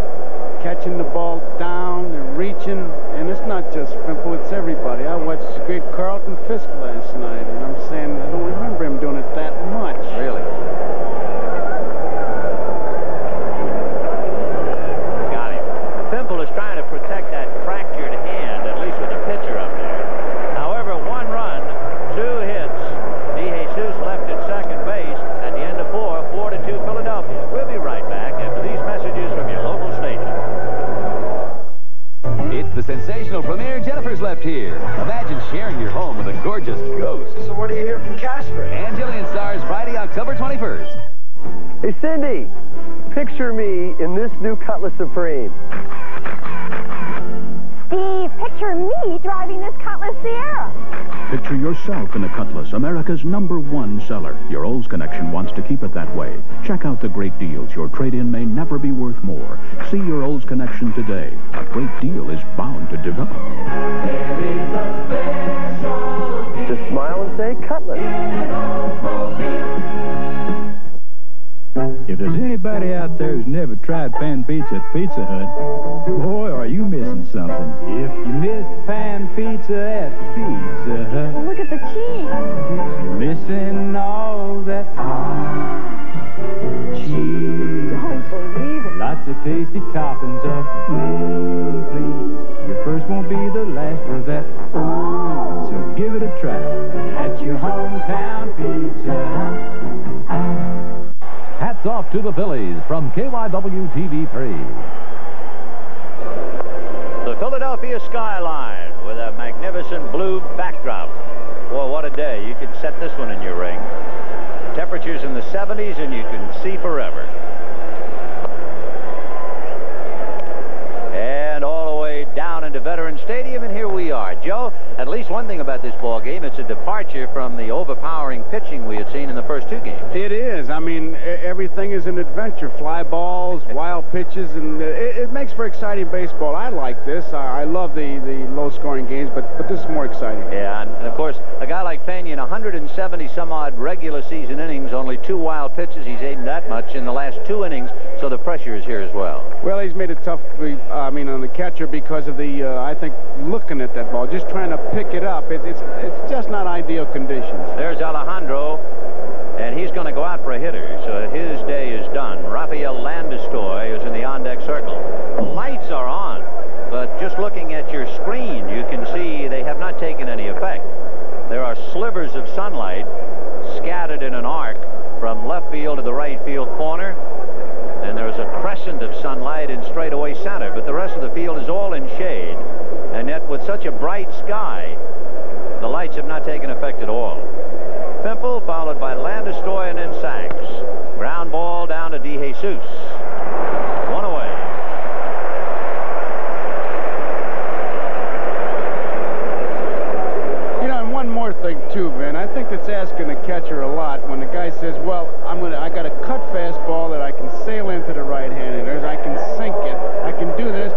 catching the ball down, they're reaching, and it's not just Fimple, it's everybody. I watched the great Carlton Fisk last night, and I'm saying I don't remember him doing it that much. Really? Got him. Fimple is trying to protect that fractured hand, at least with the pitcher up there. However, 1 run, 2 hits. DeJesus left at second base at the end of 4-2 Philadelphia. We'll be right back after these messages from your local station. It's the sensational premiere Jennifer's Left Here. Imagine sharing your home with a gorgeous ghost. So what do you hear from Casper? And Jillian stars Friday, October 21st. Hey, Cindy, picture me in this new Cutlass Supreme. Steve, picture me driving this Cutlass Sierra. Picture yourself in a Cutlass, America's #1 seller. Your Olds Connection wants to keep it that way. Check out the great deals. Your trade-in may never be worth more. See your Olds Connection today. A great deal is bound to develop. Just smile and say Cutlass. If there's anybody out there who's never tried pan pizza at Pizza Hut, boy, are you missing something. If you miss pan pizza at Pizza Hut, Look at the cheese. you're missing all that cheese. Don't believe it. Lots of tasty toppings of please. Your first won't be the last for that. So give it a try at your hometown Pizza Hut. Hats off to the Phillies from KYW TV3. The Philadelphia skyline with a magnificent blue backdrop. Boy, what a day. You could set this one in your ring. Temperatures in the 70s and you can see forever. And all the way down into Veterans Stadium, and here we are. Joe, at least one thing about this ball game, it's a departure from the overpowering pitching we had seen in the first 2 games. It is. I mean, everything is an adventure. Fly balls, wild pitches, and it makes for exciting baseball. I like this. I love the low-scoring games, but this is more exciting. Yeah, and of course, a guy like Pena in 170-some-odd regular season innings, only 2 wild pitches. He's aimed that much in the last 2 innings, so the pressure is here as well. Well, he's made it tough, I mean, on the catcher because of the, I think, looking at that ball, just trying to pick it up. It's just not ideal conditions. There's Alejandro, and he's going to go out for a hitter, so his day is done. Rafael Landistoi is in the on-deck circle. The lights are on, but just looking at your screen, you can see they have not taken any effect. There are slivers of sunlight scattered in an arc from left field to the right field corner, and there's a crescent of sunlight in straightaway center, but the rest of the field is all in shade, and yet with such a bright sky, the lights have not taken effect at all. Fimple followed by Landistoi and then Sachs. Ground ball down to DeJesus. 1 away. You know, and one more thing too, Vin. I think that's asking the catcher a lot when the guy says, "Well, I got a cut fastball that I can sail into the right-handers. I can sink it. I can do this."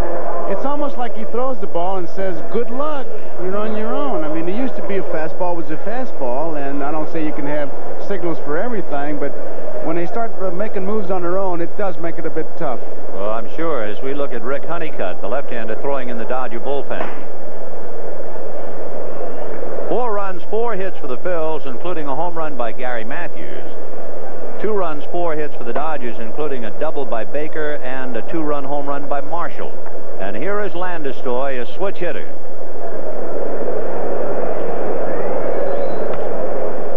It's almost like he throws the ball and says, "Good luck. You're on your own." I mean, it used to be a fastball was a fastball, and I don't say you can have signals for everything, but when they start making moves on their own, it does make it a bit tough. Well, I'm sure as we look at Rick Honeycutt, the left-hander throwing in the Dodger bullpen. 4 runs, 4 hits for the Phils, including a home run by Gary Matthews. 2 runs, 4 hits for the Dodgers, including a double by Baker and a 2-run home run by Marshall. And here is Landistoi, a switch hitter.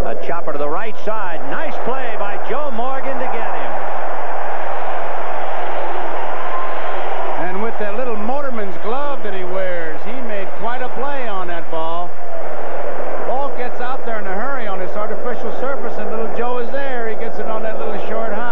A chopper to the right side. Nice play by Joe Morgan to get him. And with that little motorman's glove that he wears, he made quite a play on that ball. Ball gets out there in a hurry on this artificial surface, and little Joe is there. He gets it on that little short high.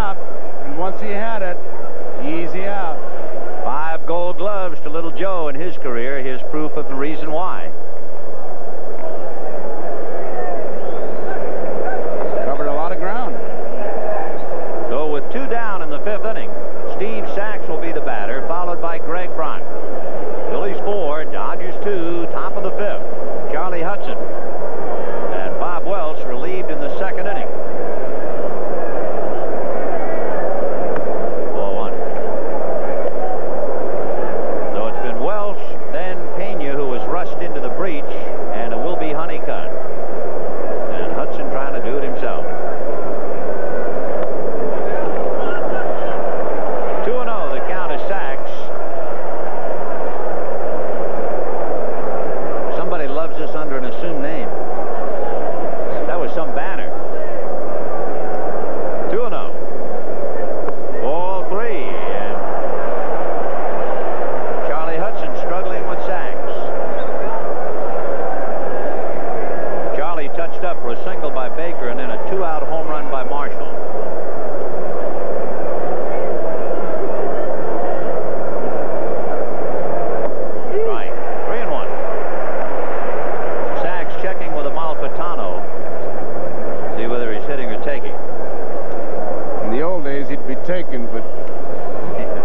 chances he'd be taking, but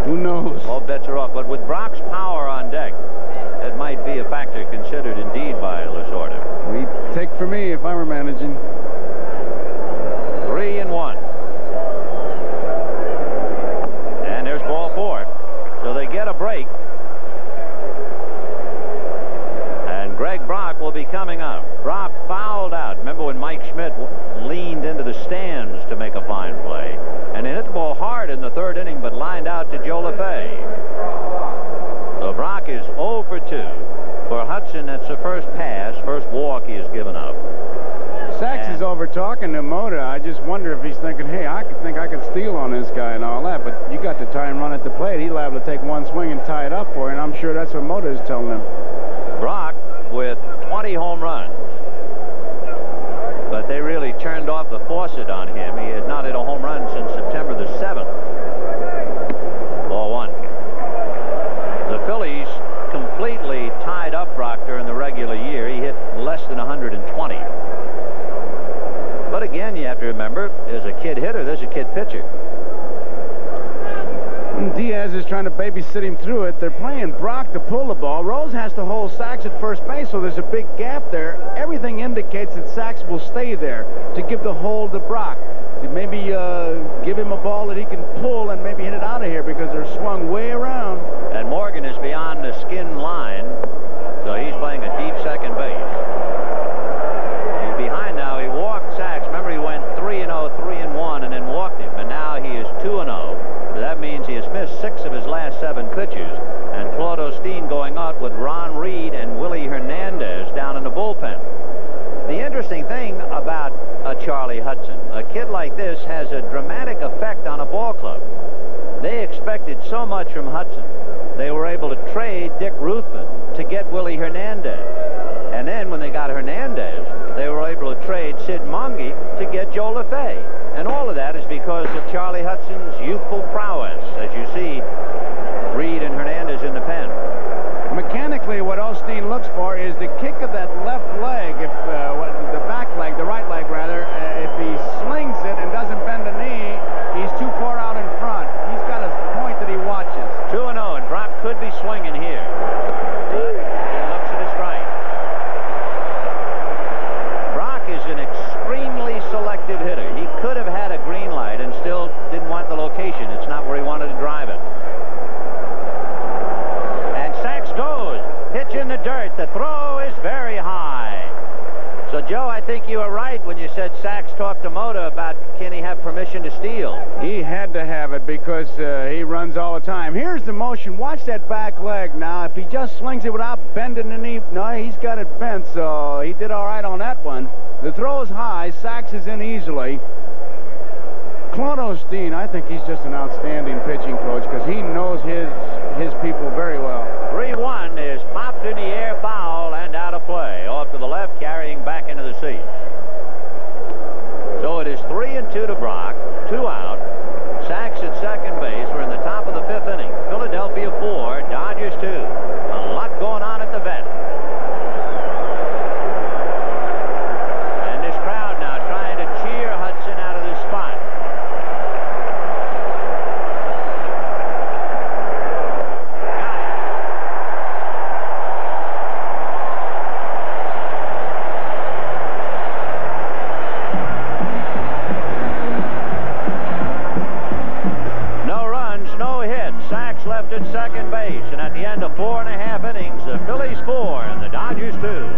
who knows? All bets are off. But with Brock's power on deck, it might be a factor considered indeed by Lasorda. He'd take for me if I were managing. 3-1. And there's ball 4. So they get a break. And Greg Brock will be coming up. Brock fouled out. Remember when Mike Schmidt leaned into the stands to make a fine play? And he hit the ball hard in the 3rd inning, but lined out to Joe LeFay. So Brock is 0 for 2. For Hudson, that's the first pass, first walk he has given up. Sachs is over talking to Mota. I just wonder if he's thinking, hey, I could steal on this guy and all that, but you got to tie and run at the plate. He's liable to take one swing and tie it up for you, and I'm sure that's what Mota is telling him. Brock with 20 home runs. But they really turned off the faucet on him. He had not hit a home run since September the 7th. Ball 1. The Phillies completely tied up Brock during the regular year. He hit less than 120. But again, you have to remember, there's a kid hitter, there's a kid pitcher. Diaz is trying to babysit him through it. They're playing Brock to pull the ball. Rose has to hold Sachs at first base, so there's a big gap there. Everything indicates that Sachs will stay there to give the hold to Brock. So maybe give him a ball that he can pull and maybe hit it out of here because they're swung way around. And Morgan is beyond the skin line, so he's playing a deep second base. He's behind now. He walked Sachs. Remember, he went 3-0, 3-1, and then walked him. And now he is 2-0. So that means he has missed 6 of his last 7 pitches. And Claude Osteen going out with Ron Reed and Willie Hernandez down in the bullpen. The interesting thing about Charlie Hudson, a kid like this has a dramatic effect on a ball club. They expected so much from Hudson. They were able to trade Dick Ruthven to get Willie Hernandez. And then when they got Hernandez, they were able to trade Sid Monge to get Joe LeFay. And all of that is because of Charlie Hudson's youthful prowess, as you see Reed and Hernandez in the pen. Mechanically, what Osteen looks for is the kick of that left leg, if the back leg, the right leg rather, if he slings it and doesn't bend the knee, he's too far out in front. He's got a point that he watches. 2-0, and Brock could be swinging here. But he looks at his strike. Brock is an extremely selective hitter. He could have had a green light and still didn't want the location. It's not where he wanted to drive it. And Sachs goes. Pitch in the dirt. The throw is very high. So, Joe, I think you were right when you said Sachs talked to Mota about can he have permission to steal. He had to have it because he runs all the time. Here's the motion. Watch that back leg now. If he just slings it without bending the knee, no, he's got it bent, so he did all right on that one. The throw's high. Sachs is in easily. Claude Osteen, I think he's just an outstanding pitching coach because he knows his people very well. 3-1 is popped in the air, foul, and out of play. Off to the left, carrying back into the seats. So it is 3-2 to Brock, 2 out. Sachs at second base. We're in the top of the 5th inning. Philadelphia 4, Dodgers 2. A lot going on at the vet. And this crowd now trying to cheer Hudson out of this spot. Left at second base, and at the end of 4.5 innings, the Phillies 4 and the Dodgers 2.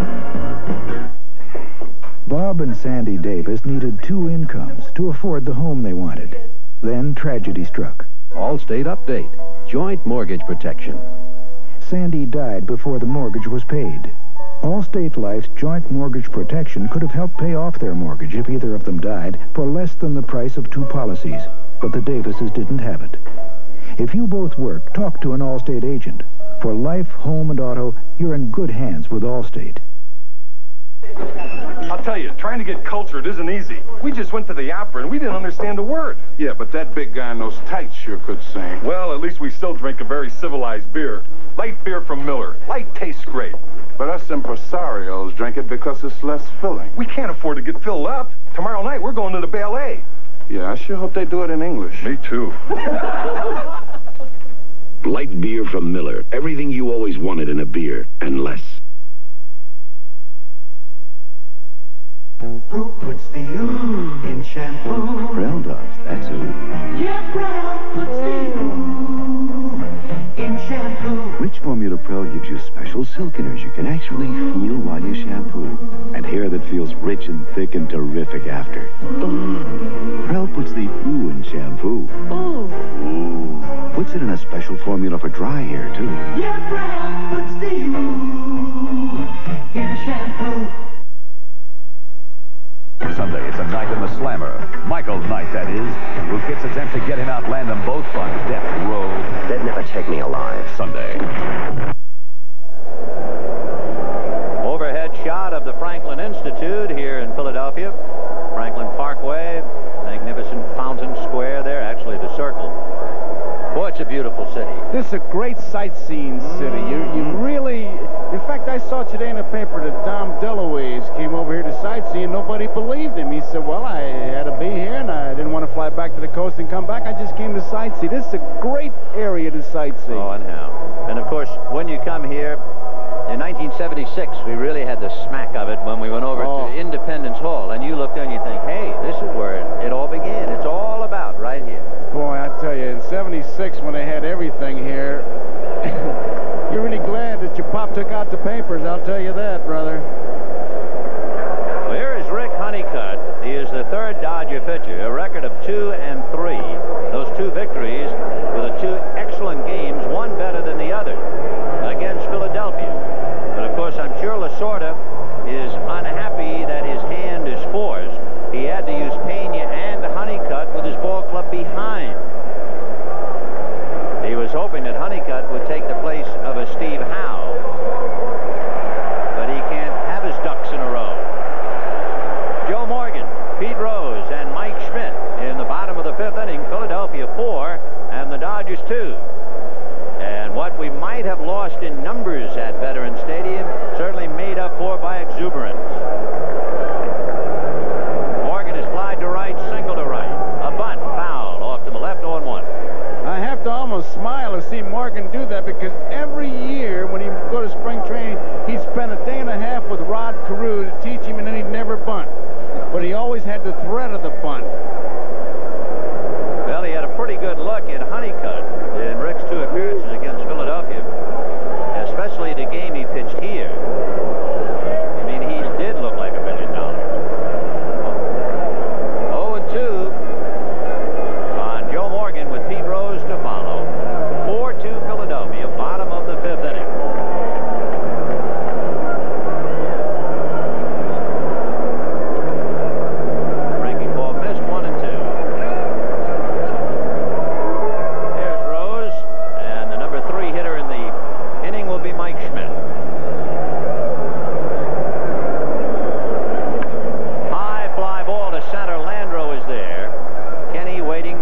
Bob and Sandy Davis needed 2 incomes to afford the home they wanted. Then tragedy struck. Allstate update. Joint mortgage protection. Sandy died before the mortgage was paid. Allstate Life's joint mortgage protection could have helped pay off their mortgage if either of them died for less than the price of 2 policies. But the Davises didn't have it. If you both work, talk to an Allstate agent. For life, home, and auto, you're in good hands with Allstate. I'll tell you, trying to get cultured isn't easy. We just went to the opera and we didn't understand a word. Yeah, but that big guy in those tights sure could sing. Well, at least we still drink a very civilized beer. Light beer from Miller. Light tastes great. But us impresarios drink it because it's less filling. We can't afford to get filled up. Tomorrow night, we're going to the ballet. Yeah, I sure hope they do it in English. Me too. Light beer from Miller. Everything you always wanted in a beer, and less. Who puts the ooh in shampoo? Prel does, that's who. Yeah, Prel puts the ooh in shampoo. Rich formula Prel gives you special silkeners you can actually feel while you shampoo. And hair that feels rich and thick and terrific after. Prel puts the ooh in shampoo. Ooh. Puts it in a special formula for dry hair, too. Yeah, Prel puts the ooh in shampoo. Sunday, it's a night in the slammer. Michael's night, that is. Rukitz's attempt to get him out land them both on death row. They'd never take me alive. Sunday. Overhead shot of the Franklin Institute here in Philadelphia. Franklin Parkway, magnificent fountain square there, actually the circle. Boy, it's a beautiful city. This is a great sightseeing city. You really... In fact, I saw today in the paper that Dom DeLuise came over here to sightsee, and nobody believed him. He said, well, I had to be here, and I didn't want to fly back to the coast and come back. I just came to sightsee. This is a great area to sightsee. Oh, and how. And, of course, when you come here, in 1976, we really had the smack of it when we went over to Independence Hall, and you look there and you think, hey, this is where it all began. It's all about right here. Boy, I tell you, in 76, when they had everything here, you're really glad that your pop took out the papers, I'll tell you that, brother. Well, here is Rick Honeycutt. He is the third Dodger pitcher, a record of 2-3. Those two victories were the two excellent games, one better than the other, against Philadelphia. But, of course, I'm sure Lasorda is unhappy that his hand is forced. He had to use Pena and Honeycutt with his ball club behind. He was hoping that Honeycutt would take the place of a Steve Howe. But he can't have his ducks in a row. Joe Morgan, Pete Rose, and Mike Schmidt in the bottom of the fifth inning. Philadelphia 4 and the Dodgers 2. And what we might have lost in numbers at Veterans Stadium certainly made up for by exuberance. Morgan is fly to right, single to right. A bunt, foul, off to the left, 0-1. I have to almost smile to see Morgan do that, because every year when he would go to spring training, he'd spend a day and a half with Rod Carew to teach him, and then he'd never bunt. But he always had the threat of the bunt. Well, he had a pretty good look at Honeycutt in Rick's two appearances against Philadelphia, especially the game he pitched here. I mean, he did look like $1 million. 0-2 on Joe Morgan with Pete Rose to follow. 4-2 Philadelphia, bottom of the fifth inning. Breaking ball missed, 1-2. There's Rose, and the number 3 hitter in the inning will be Mike Schmidt. High fly ball to center. Landreau is there. Kenny waiting,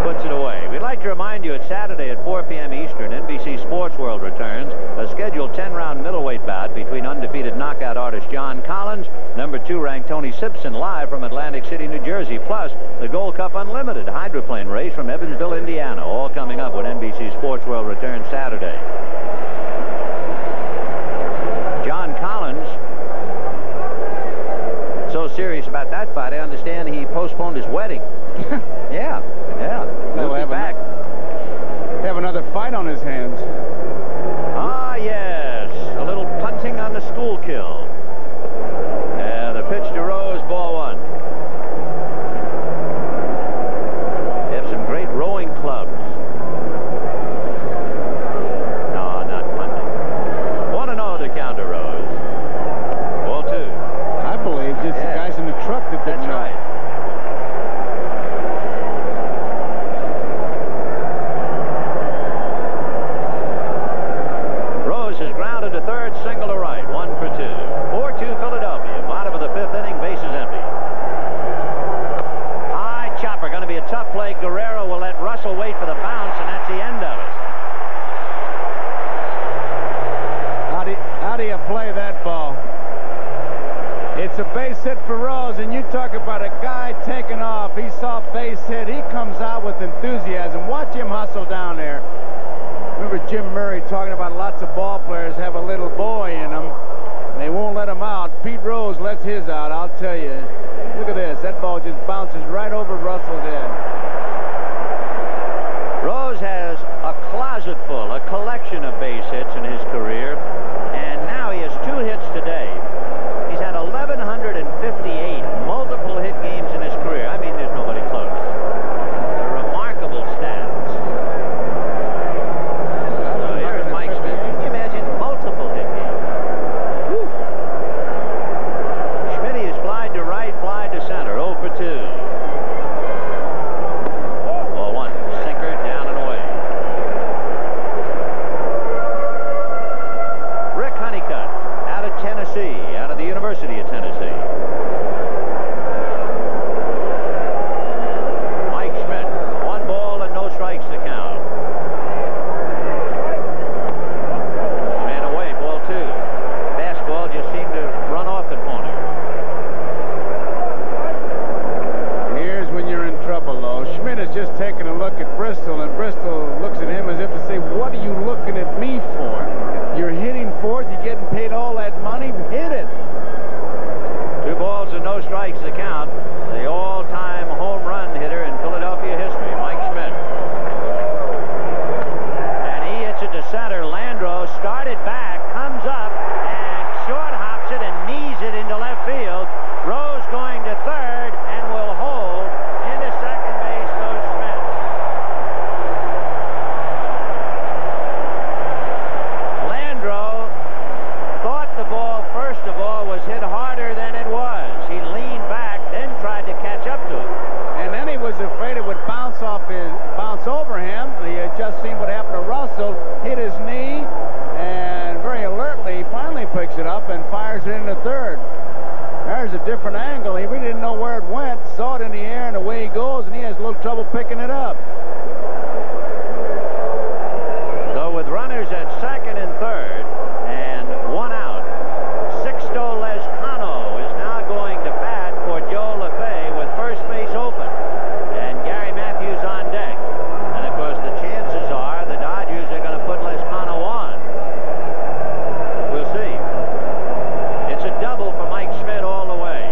puts it away. We'd like to remind you it's Saturday at 4 p.m. Eastern. NBC Sports World returns. A scheduled 10-round middleweight bout between undefeated knockout artist John Collins, number 2 ranked Tony Simpson, live from Atlantic City, New Jersey, plus the Gold Cup Unlimited hydroplane race from Evansville, Indiana. All coming up when NBC Sports World returns Saturday. John Collins, so serious about that fight, I understand he postponed his wedding. Yeah. We'll be back. Have another fight on his hands. Ah, yes. A little punting on the school kill. And the pitch to Rose, ball 1. They have some great rowing clubs. No, not punting. 1-0 to count to Rose. Ball 2. I believe just the guys in the truck that didn't know. That's right. comes out with enthusiasm. Watch him hustle down there. Remember Jim Murray talking about lots of ball players have a little boy in them. They won't let him out. Pete Rose lets his out, I'll tell you. Look at this. That ball just bounces right over Russell's head. Rose has a closet full, a collection of base hits in his career, and now he has 2 hits today. He's had 1,158 multiple hit games in his career. I mean, there's nobody close. They're remarkable stats. So here's Mike Smith. Can you imagine multiple hit games? Woo. Schmitty is flied to right, flied to center, 0 for 2. Ball 1, sinker down and away. Rick Honeycutt out of Tennessee, out of the University of Tennessee. Mike Schmidt, 1 ball and no strikes to count. Man away, ball 2. Fastball just seemed to run off the corner. Here's when you're in trouble, though. Schmidt is just taking a look at Bristol, and Bristol looks at him as if to say, what are you looking at me for? You're hitting fourth, you're getting paid all that money, hit it. 2 balls and no strikes to count. The all-time home run hitter in Philadelphia history, Mike Schmidt. And he hits it to center. Landreau started back, comes up, and short hops it and knees it into left field. Rose going to third and will hold. Into second base goes Schmidt. Landreau thought the ball, first of all, was hit harder than it was. He leaned back, then tried to catch up to it. And then he was afraid it would bounce over him. He had just seen what happened to Russell, hit his knee, and very alertly, he finally picks it up and fires it into third. There's a different angle. He really didn't know where it went, saw it in the air, and away he goes, and he has a little trouble picking it up. So with runners at second and third, and 1 out, Sixto Lezcano is now going to bat for Joe Lefebvre with first base open, and Gary Matthews on deck. And of course, the chances are the Dodgers are going to put Lezcano on. We'll see. It's a double for Mike Schmidt all the way.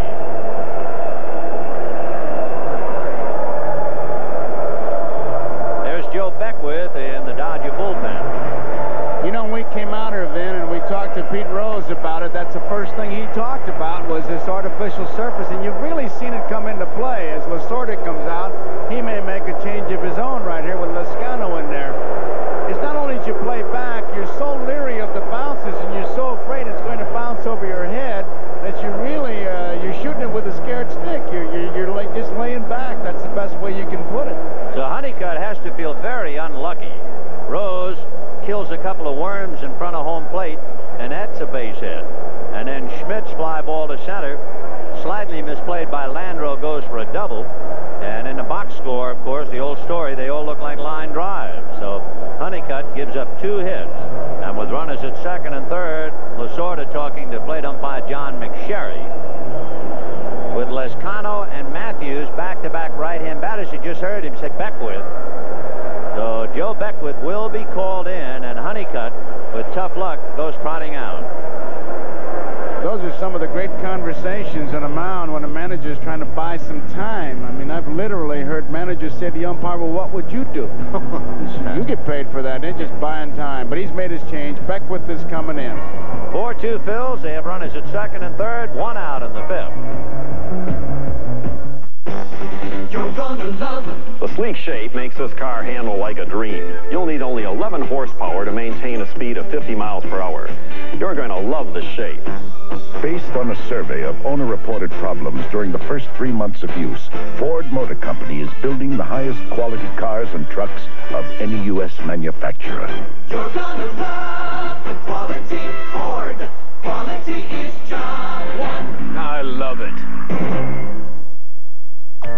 There's Joe Beckwith in the Dodger bullpen. You know, when we came out here, Vin, and we talked to Pete Rose about it, that's the first thing he talked about was this artificial surface, and you've really seen it come into play. As Lasorda comes out, he may make a change of his own right here with Lezcano in there. It's not only that you play back, you're so leery of the bounces, and you're so afraid it's going to bounce over your head that you really, you're shooting it with a scared stick. You're like just laying back. That's the best way you can put it. So Honeycutt has to feel very unlucky. Rose kills a couple of worms in front of home plate, and that's a base hit. And then Schmidt's fly ball to center, slightly misplayed by Landreau, goes for a double. And in the box score, of course, the old story, they all look like line drives. So Honeycutt gives up 2 hits. And with runners at second and third, Lasorda talking to plate umpire John McSherry. With Lezcano and Matthews back-to-back right-hand batters, you just heard him say Beckwith. So Joe Beckwith will be called in, and Honeycutt, with tough luck, goes trotting out. Those are some of the great conversations on a mound when a manager's trying to buy some time. I mean, I've literally heard managers say to the umpire, well, what would you do? You get paid for that. They're just buying time. But he's made his change. Beckwith is coming in. 4-2 Phils. They have runners at second and third, 1 out in the 5th. You're gonna love it. The sleek shape makes this car handle like a dream. You'll need only 11 horsepower to maintain a speed of 50 miles per hour. You're going to love the shape. Based on a survey of owner-reported problems during the first 3 months of use, Ford Motor Company is building the highest quality cars and trucks of any U.S. manufacturer. You're gonna love the quality Ford. Quality is job one. I love it.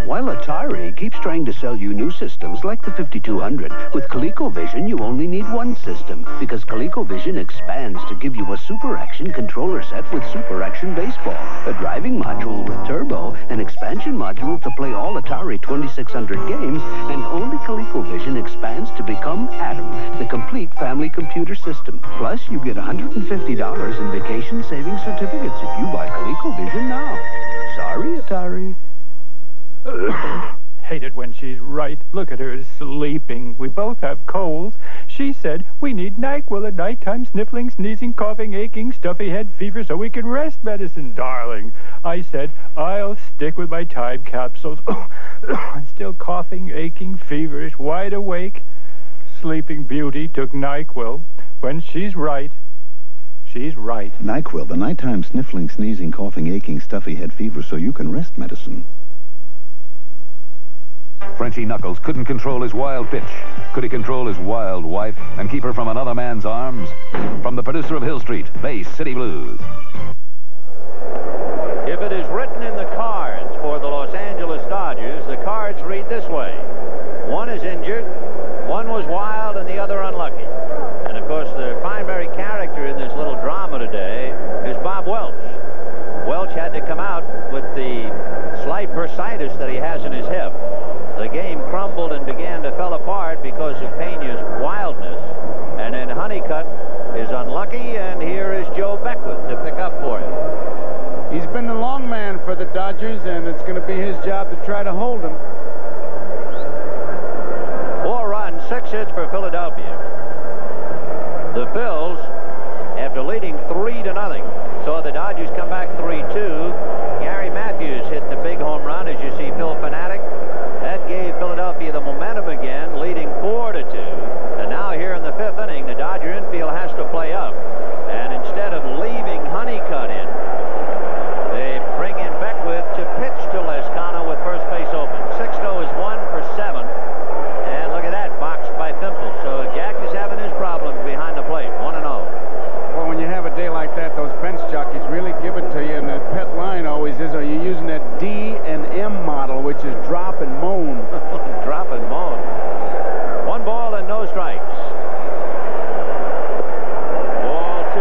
While a Atari keeps trying to sell you new systems like the 5200. With ColecoVision, you only need one system because ColecoVision expands to give you a Super Action controller set with Super Action Baseball, a driving module with turbo, an expansion module to play all Atari 2600 games, and only ColecoVision expands to become Atom, the complete family computer system. Plus, you get $150 in vacation savings certificates if you buy ColecoVision now. Sorry, Atari. Hate it when she's right. Look at her sleeping. We both have colds. She said we need NyQuil at nighttime, sniffling, sneezing, coughing, aching, stuffy head, fever, so we can rest medicine, darling. I said I'll stick with my time capsules. I'm still coughing, aching, feverish, wide awake. Sleeping Beauty took NyQuil. When she's right, she's right. NyQuil, the nighttime sniffling, sneezing, coughing, aching, stuffy head fever, so you can rest medicine. Frenchie Knuckles couldn't control his wild pitch. Could he control his wild wife and keep her from another man's arms? From the producer of Hill Street, Bay City Blues. If it is written in the cards for the Los Angeles Dodgers, the cards read this way. One is injured, one was wild, and the other unlucky. And, of course, the primary character in this little drama today is Bob Welch. Welch had to come out with the slight bursitis that he has in his hip. The game crumbled and began to fall apart because of Pena's wildness. And then Honeycutt is unlucky, and here is Joe Beckwith to pick up for him. He's been the long man for the Dodgers, and it's going to be his job to try to hold him. 4 runs, 6 hits for Philadelphia. The Phils, after leading 3-0, saw the Dodgers come back 3-2. Gary Matthews hit the big home run, as you see Phil Fanatic. That gave Philadelphia the momentum again, leading 4-2. And now here in the 5th inning, the Dodger infield has to play up. And instead of leaving Honeycutt in, they bring in Beckwith to pitch to Lescano with first base open. Sixto is 1 for 7. And look at that, boxed by Pimple. So Jack is having his problems behind the plate, 1-0. Well, when you have a day like that, those bench jockeys really give it to you. And the pet line always is, are you using that D and M model, which is drop and moan? Drop and moan. 1 ball and no strikes. Ball 2.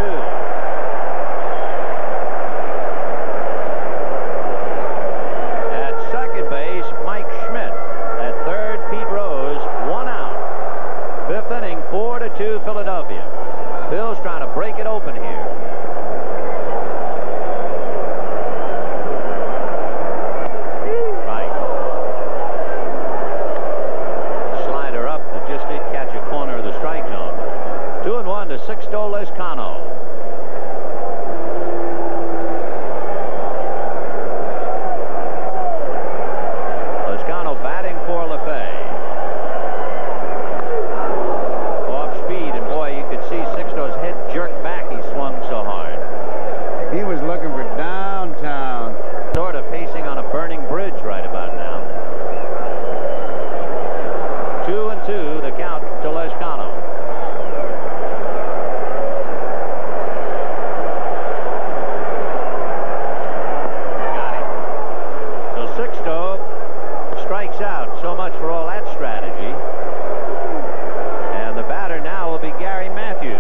At second base, Mike Schmidt. At third, Pete Rose. 1 out. 5th inning, 4-2 Philadelphia. Bill's trying to break it open here. Right. Slider up that just did catch a corner of the strike zone. 2-1 to Sixto Lescano. Lescano batting for LaFay. Off speed, and boy, you could see Sixto's head jerk back. He swung so hard. He was looking for downtown. Sort of pacing on a burning bridge right about now. 2-2, the count to Lescano. Got him. So Sixto strikes out. So much for all that strategy. And the batter now will be Gary Matthews.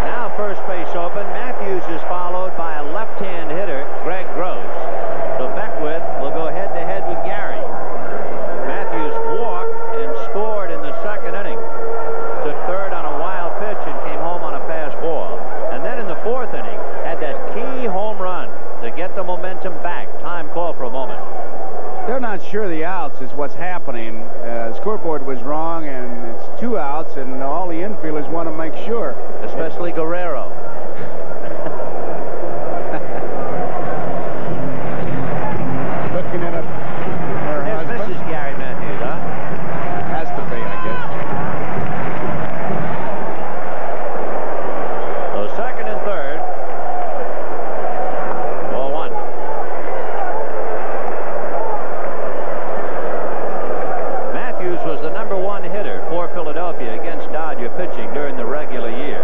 Now first base open. Matthews is followed by a left-hand hitter, Greg Gross. So Beckwith will go head-to-head with Gary. Matthews walked and scored in the 2nd inning. Took third on a wild pitch and came home on a pass ball. And then in the 4th inning, had that key home run to get the momentum back. Time call for a moment. They're not sure the outs is what's happening. Scoreboard was wrong, and it's 2 outs, and all the infielders want to make sure. Especially Guerrero. Looking at her There's husband. Mrs. Gary Matthews, huh? Has to be, I guess. So 2nd and 3rd. Ball 1. Matthews was the #1 hitter for Philadelphia against Dodger pitching during the regular year.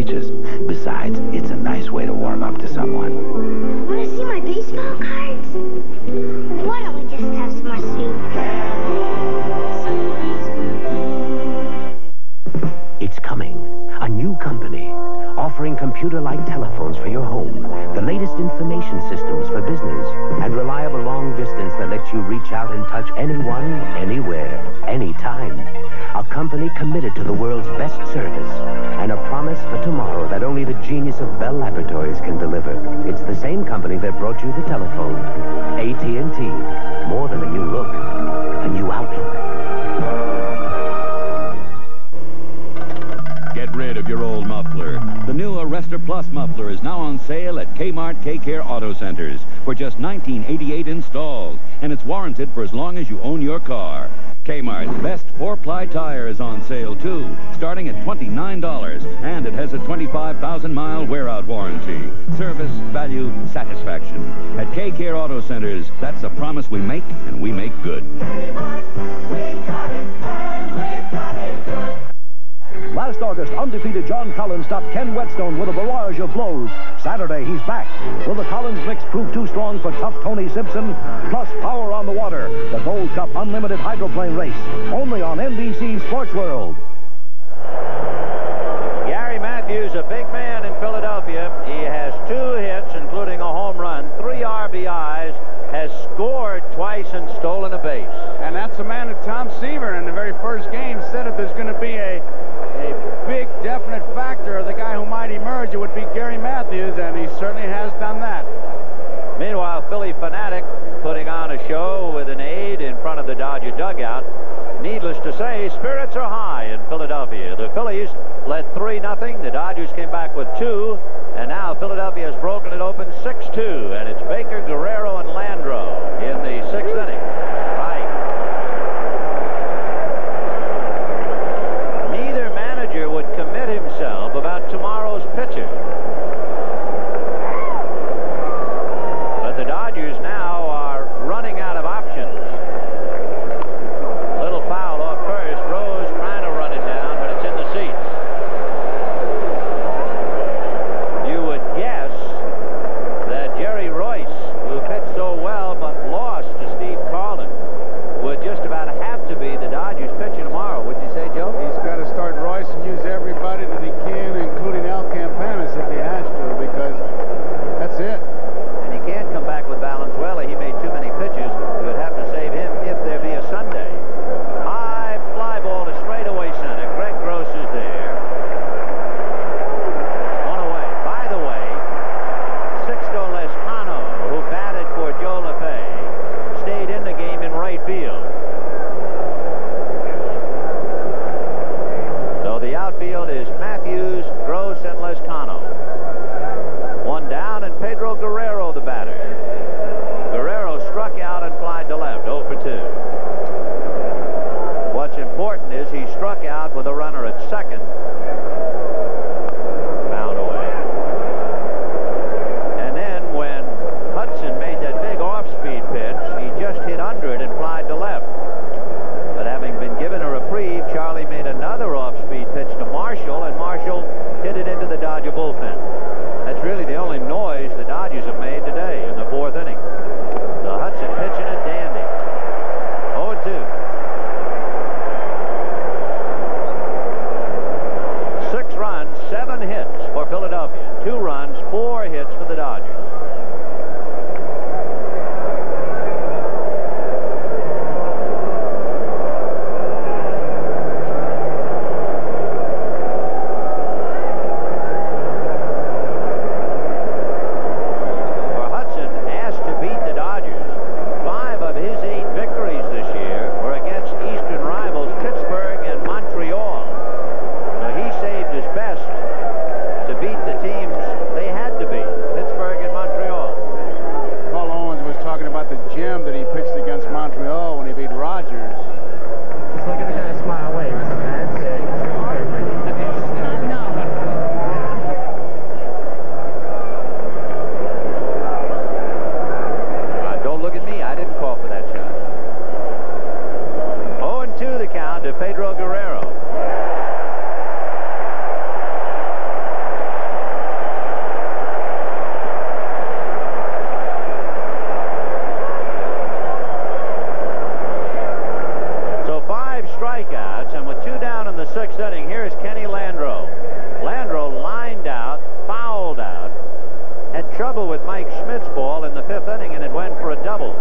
peaches. Besides, it's a nice way to warm up to someone. Want to see my baseball cards? Why don't we just have some more soup? It's coming. A new company offering computer-like telephones for your home, the latest information systems for business, and reliable long distance that lets you reach out and touch anyone, anywhere, anytime. A company committed to the world's best service, and a promise for tomorrow that only the genius of Bell Laboratories can deliver. It's the same company that brought you the telephone. AT&T. More than a new look, a new outlook. Get rid of your old muffler. The new Arrestor Plus muffler is now on sale at Kmart K-Care Auto Centers for just $19.88 installed, and it's warranted for as long as you own your car. Kmart's best 4-ply tire is on sale, too, starting at $29, and it has a 25,000-mile wear-out warranty. Service, value, satisfaction. At K-Care Auto Centers, that's a promise we make, and we make good. Last August, undefeated John Collins stopped Ken Whetstone with a barrage of blows. Saturday, he's back. Will the Collins mix prove too strong for tough Tony Simpson? Plus, power on the water. The Gold Cup Unlimited Hydroplane Race. Only on NBC Sports World. Gary Matthews, a big man in Philadelphia. He has 2 hits, including a home run, 3 RBIs, has scored twice and stolen a base. And that's a man that Tom Seaver in the very first game said if there's going to be a big definite factor of the guy who might emerge, it would be Gary Matthews, and he certainly has done that. Meanwhile, Philly Fanatic putting on a show with an aide in front of the Dodger dugout. Needless to say, spirits are high in Philadelphia. The Phillies led 3-0. The Dodgers came back with 2, and now Philadelphia has broken it open 6-2, and it's Baker, Guerrero, and Landreau in the 6th inning. Would commit himself about tomorrow's pitcher. But the Dodgers now are running out of options. Little foul off first. Rose trying to run it down, but it's in the seats. You would guess that Jerry Royce, who trouble with Mike Schmidt's ball in the 5th inning, and it went for a double.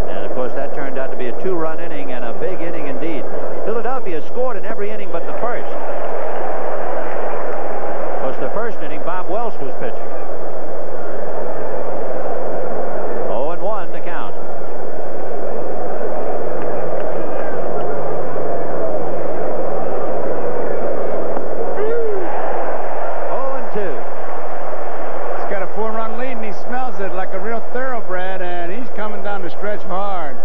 And, of course, that turned out to be a 2-run inning and a big inning indeed. Philadelphia scored in every inning but the first. Of course, the first inning, Bob Welch was pitching. 0-1 to count. Smells it like a real thoroughbred, and he's coming down the stretch hard.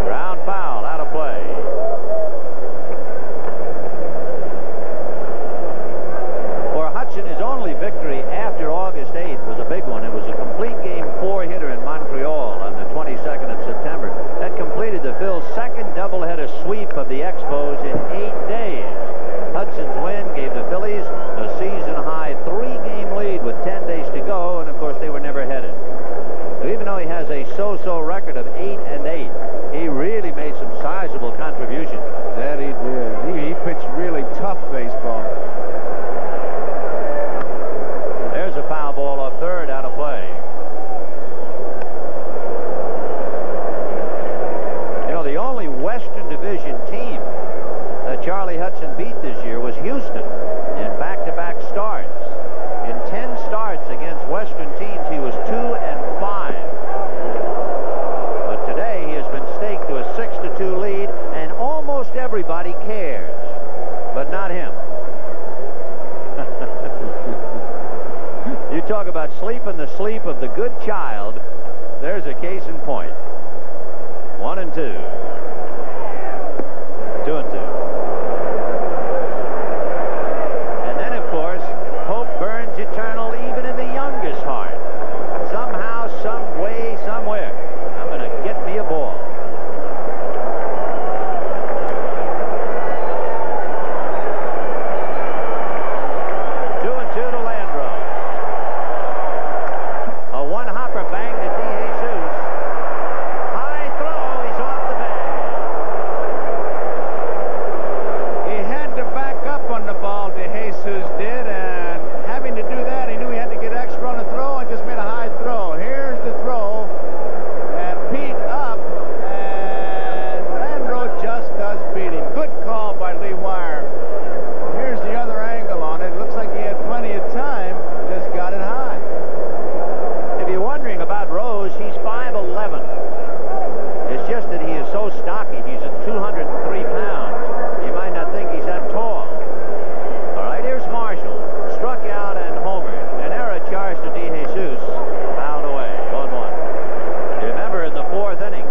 Ground foul, out of play. For Hudson, his only victory after August 8th was a big one. It was a complete game 4-hitter in Montreal on the 22nd of September. That completed the Phil's second doubleheader sweep of the Expos in 8 days. Hudson's win gave the Phillies a season-high 3-game lead with 10 days to go, and of course they were never headed. So even though he has a so-so record of 8-8, he really made some sizable contributions. That he did. He pitched really tough baseball. There's a foul ball off third, out of play. You know, the only Western Division team that Charlie Hudson beat this year was Houston in back-to-back starts. In 10 starts against Western teams, he was 2-5. But today, he has been staked to a 6-2 lead, and almost everybody cares, but not him. You talk about sleeping the sleep of the good child. There's a case in point. 1-2. 2-2. Burns eternal even in the youngest heart. Somehow, some way, somewhere, I'm going to get me a ball. Two and two to Landro. A one-hopper bang to DeJesus. High throw, he's off the bag. He had to back up on the ball, DeJesus did, and having to do that, he knew he had to get extra on the throw and just made a high throw. Here's the throw, and Pete up, and Landro just does beat him. Good call by Lee Wire. Here's the other angle on it. It looks like he had plenty of time, just got it high. If you're wondering about Rose, he's 5'11". It's just that he is so stocky. He's at 203 pounds. You might not think he's that tall. All right, here's Marshall. Struck out and homered. An error charged to DeJesus. Fouled away. 1-1. Remember, in the 4th inning,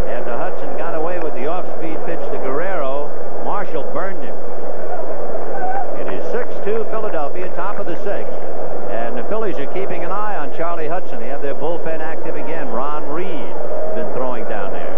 after Hudson got away with the off-speed pitch to Guerrero, Marshall burned him. It is 6-2 Philadelphia, top of the 6th. And the Phillies are keeping an eye on Charlie Hudson. They have their bullpen active again. Ron Reed has been throwing down there.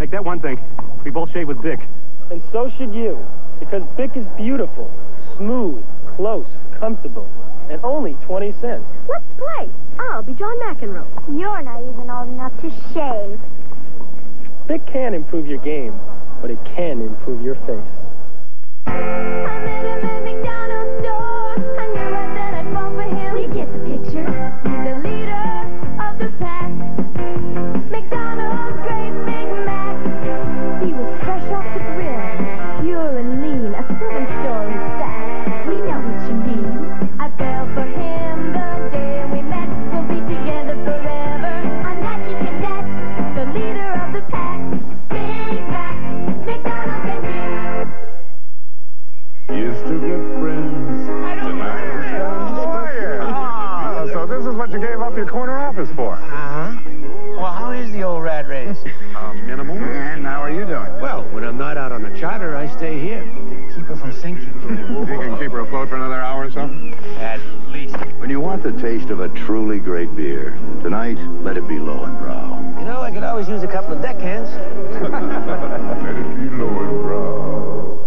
Make that one thing. We both shave with Bic. And so should you, because Bic is beautiful, smooth, close, comfortable, and only 20 cents. Let's play. I'll be John McEnroe. You're not even old enough to shave. Bic can improve your game, but it can improve your face. I met him at McDonald's store. I knew I said I'd fall for him. We get the picture. He's the leader of the pack. McDonald's Great Big Mac. He was fresh off the grill, pure and lean, a 7-story stack. We know what you mean. I fell for him the day we met. We'll be together forever. I'm Hatchet Cadet, the leader of the pack. Big Mac, McDonald's and you. Used to good friends. Tonight is so this is what you gave up your corner office for? Uh-huh. Well, how is the old rat race? Minimal. And how are you doing? Well, when I'm not out on a charter, I stay here. Keep her from sinking. You can keep her afloat for another hour or so? At least. When you want the taste of a truly great beer, tonight, let it be Lowenbrow. You know, I could always use a couple of deckhands. Let it be Lowenbrow.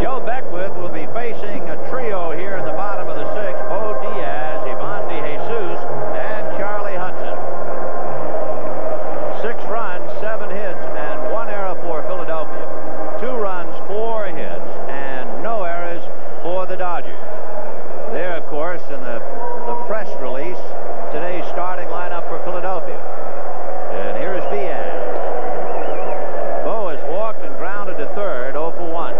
Joe Beckwith will be facing a trio here in the bottom of the 6th. Bo Diaz, Ivan DeJesus, and Charlie Hudson. 6 runs, 7 hits, and 1 error for Philadelphia. 2 runs, 4 hits, and no errors for the Dodgers. There, of course, in the press release, today's starting lineup for Philadelphia. And here's Diaz. Bo has walked and grounded to third, 0 for 1.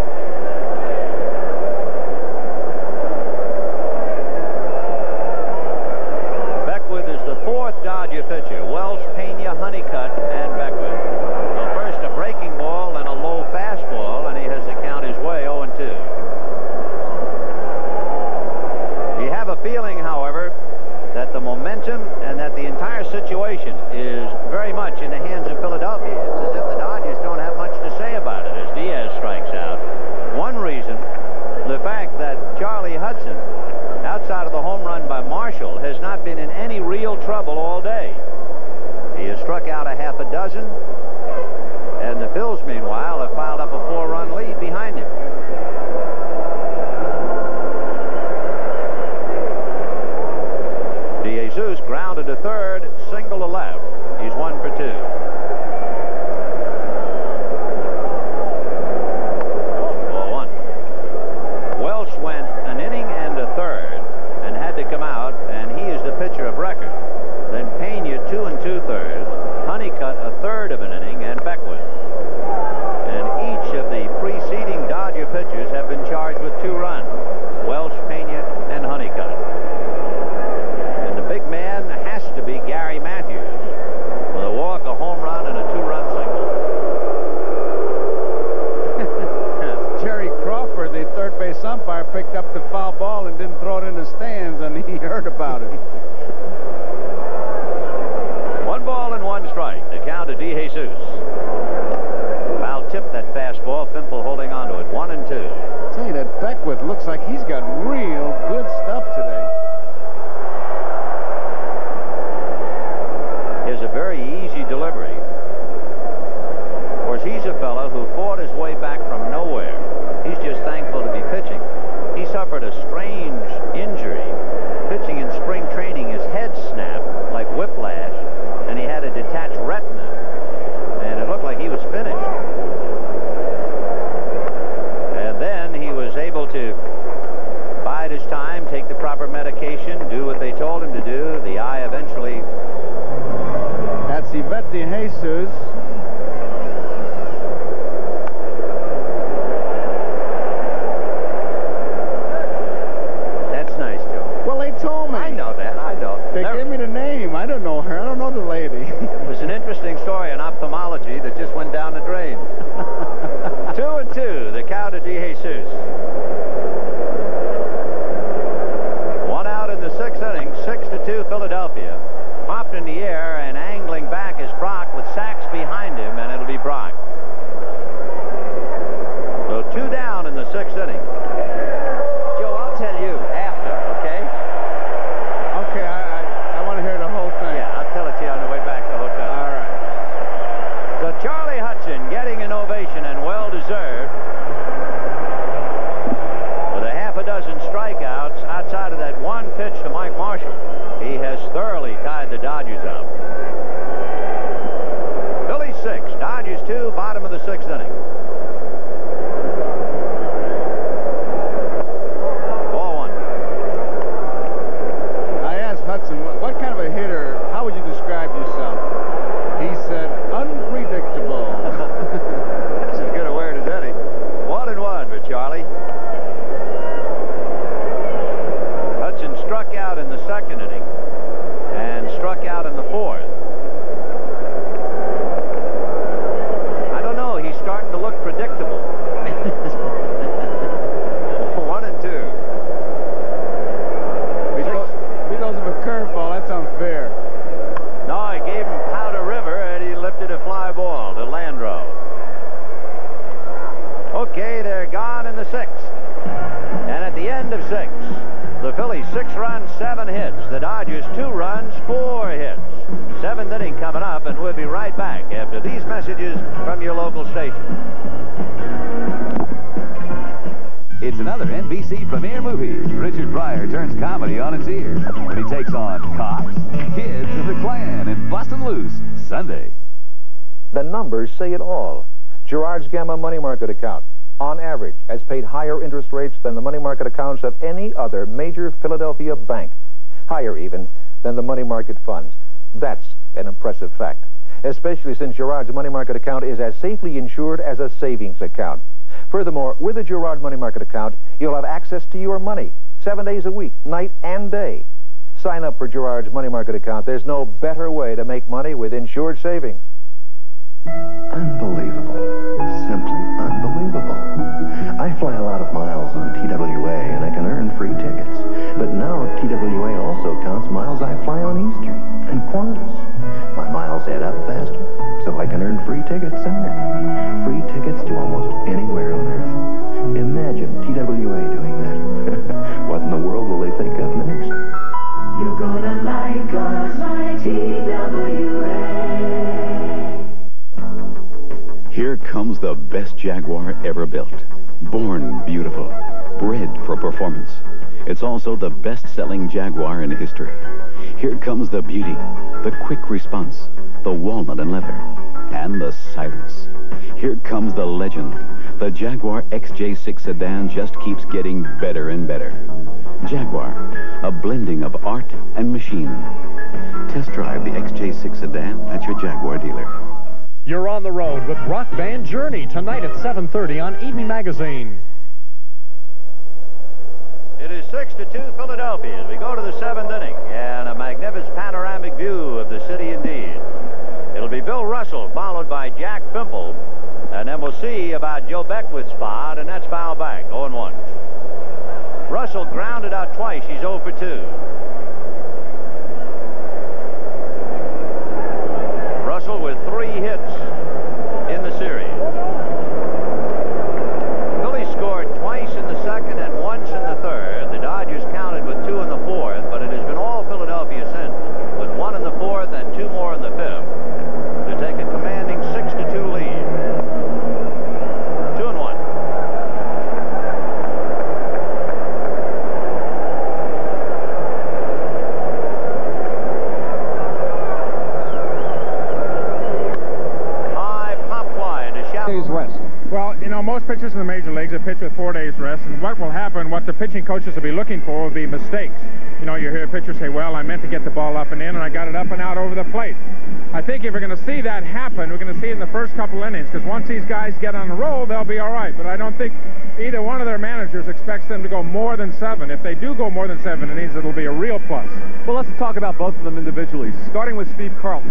Beckwith is the 4th Dodger pitcher. Welsh, Pena, Honeycutt, and Beckwith. So first a breaking ball and a low fastball, and he has to count his way 0-2. You have a feeling, however, that the momentum and that the entire situation is very much in the hands of Philadelphia. It's as if the Dodgers don't have much to say about it as Diaz strikes out. One reason, the fact that Charlie Hudson, outside of the home run by Marshall, has not been in any real trouble all day. He has struck out a half a dozen, and the Phils, meanwhile, have piled up a 4-run lead behind him. DeJesus grounded to third, single to left. He's 1 for 2. Ball 1. Welsh went an inning and a third and had to come out, and he is the pitcher of record. Then Pena 2 2/3, Honeycutt a third of an inning, and Beckwith. And each of the preceding Dodger pitchers have been charged with 2 runs. Welsh, Pena, and Honeycutt. And the big man has to be Gary Matthews, with a walk, a home run, and a 2-run single. Jerry Crawford, the third base umpire, picked up the foul ball and didn't throw it in the stands, and he heard about it. 1 ball and 1 strike. The count to DeJesus. Foul tipped that fastball. Fimple holding on to it. 1-2. I tell you, that Beckwith looks like he's got real good stuff today. Is a very easy delivery. Of course, he's a fellow who fought his way back from nowhere. He's just thankful to be pitching. He suffered a strange injury pitching in spring training. His head snapped like whiplash, and he had a detached retina, and it looked like he was finished. And then he was able to bide his time, take the proper medication, do what they told him to do. The eye eventually... That's Yvette DeJesus. That's nice, Joe. Well, they told me. I know that. I know. They gave me the name. I don't know her. I don't know the lady. It was an interesting story in ophthalmology that just went down the drain. 2-2. The count to DeJesus. 1 out in the 6th inning. 6-2 Philadelphia. Popped in the air and angling back is Brock with sacks behind messages from your local station. It's another NBC premiere movie. Richard Pryor turns comedy on its ear when he takes on cops, kids of the Klan, and Bustin' Loose, Sunday. The numbers say it all. Gerard's Gamma money market account, on average, has paid higher interest rates than the money market accounts of any other major Philadelphia bank. Higher even than the money market funds. That's an impressive fact, especially since Gerard's money market account is as safely insured as a savings account. Furthermore, with a Gerard money market account, you'll have access to your money 7 days a week, night and day. Sign up for Gerard's money market account. There's no better way to make money with insured savings. Unbelievable. Simply unbelievable. I fly a lot of miles on TWA, and I can earn free tickets. But now TWA also counts miles I fly on Eastern and Qantas. My miles add up faster, so I can earn free tickets sooner. Free tickets to almost anywhere on Earth. Imagine TWA doing that. What in the world will they think of next? You're gonna like us, like TWA. Here comes the best Jaguar ever built. Born beautiful, bred for performance. It's also the best-selling Jaguar in history. Here comes the beauty, the quick response, the walnut and leather, and the silence. Here comes the legend. The Jaguar XJ6 sedan just keeps getting better and better. Jaguar, a blending of art and machine. Test drive the XJ6 sedan at your Jaguar dealer. You're on the road with rock band Journey tonight at 7:30 on Evening Magazine. It is 6-2 Philadelphia as we go to the 7th inning, and a magnificent panoramic view of the city indeed. It'll be Bill Russell followed by Jack Pimple, and then we'll see about Joe Beckwith's spot, and that's foul back, 0-1. Russell grounded out twice. He's 0 for 2. Russell with 3 hits in the series. Phillies scored twice in the 2nd and once in the 3rd. The Dodgers counted with 2 in the 4th, but it has been all Philadelphia since, with 1 in the 4th and 2 more in the 5th, to take a commanding 6-2 lead. 2-1. Well, you know, most pitchers in the major leagues have pitched with 4 days rest, and what will happen, what the pitching coaches will be looking for will be mistakes. You know, you hear a pitcher say, well, I meant to get the ball up and in, and I got it up and out over the plate. I think if we're going to see that happen, we're going to see it in the first couple innings, because once these guys get on the roll, they'll be all right. But I don't think either one of their managers expects them to go more than 7. If they do go more than 7 innings, it'll be a real plus. Well, let's talk about both of them individually, starting with Steve Carlton.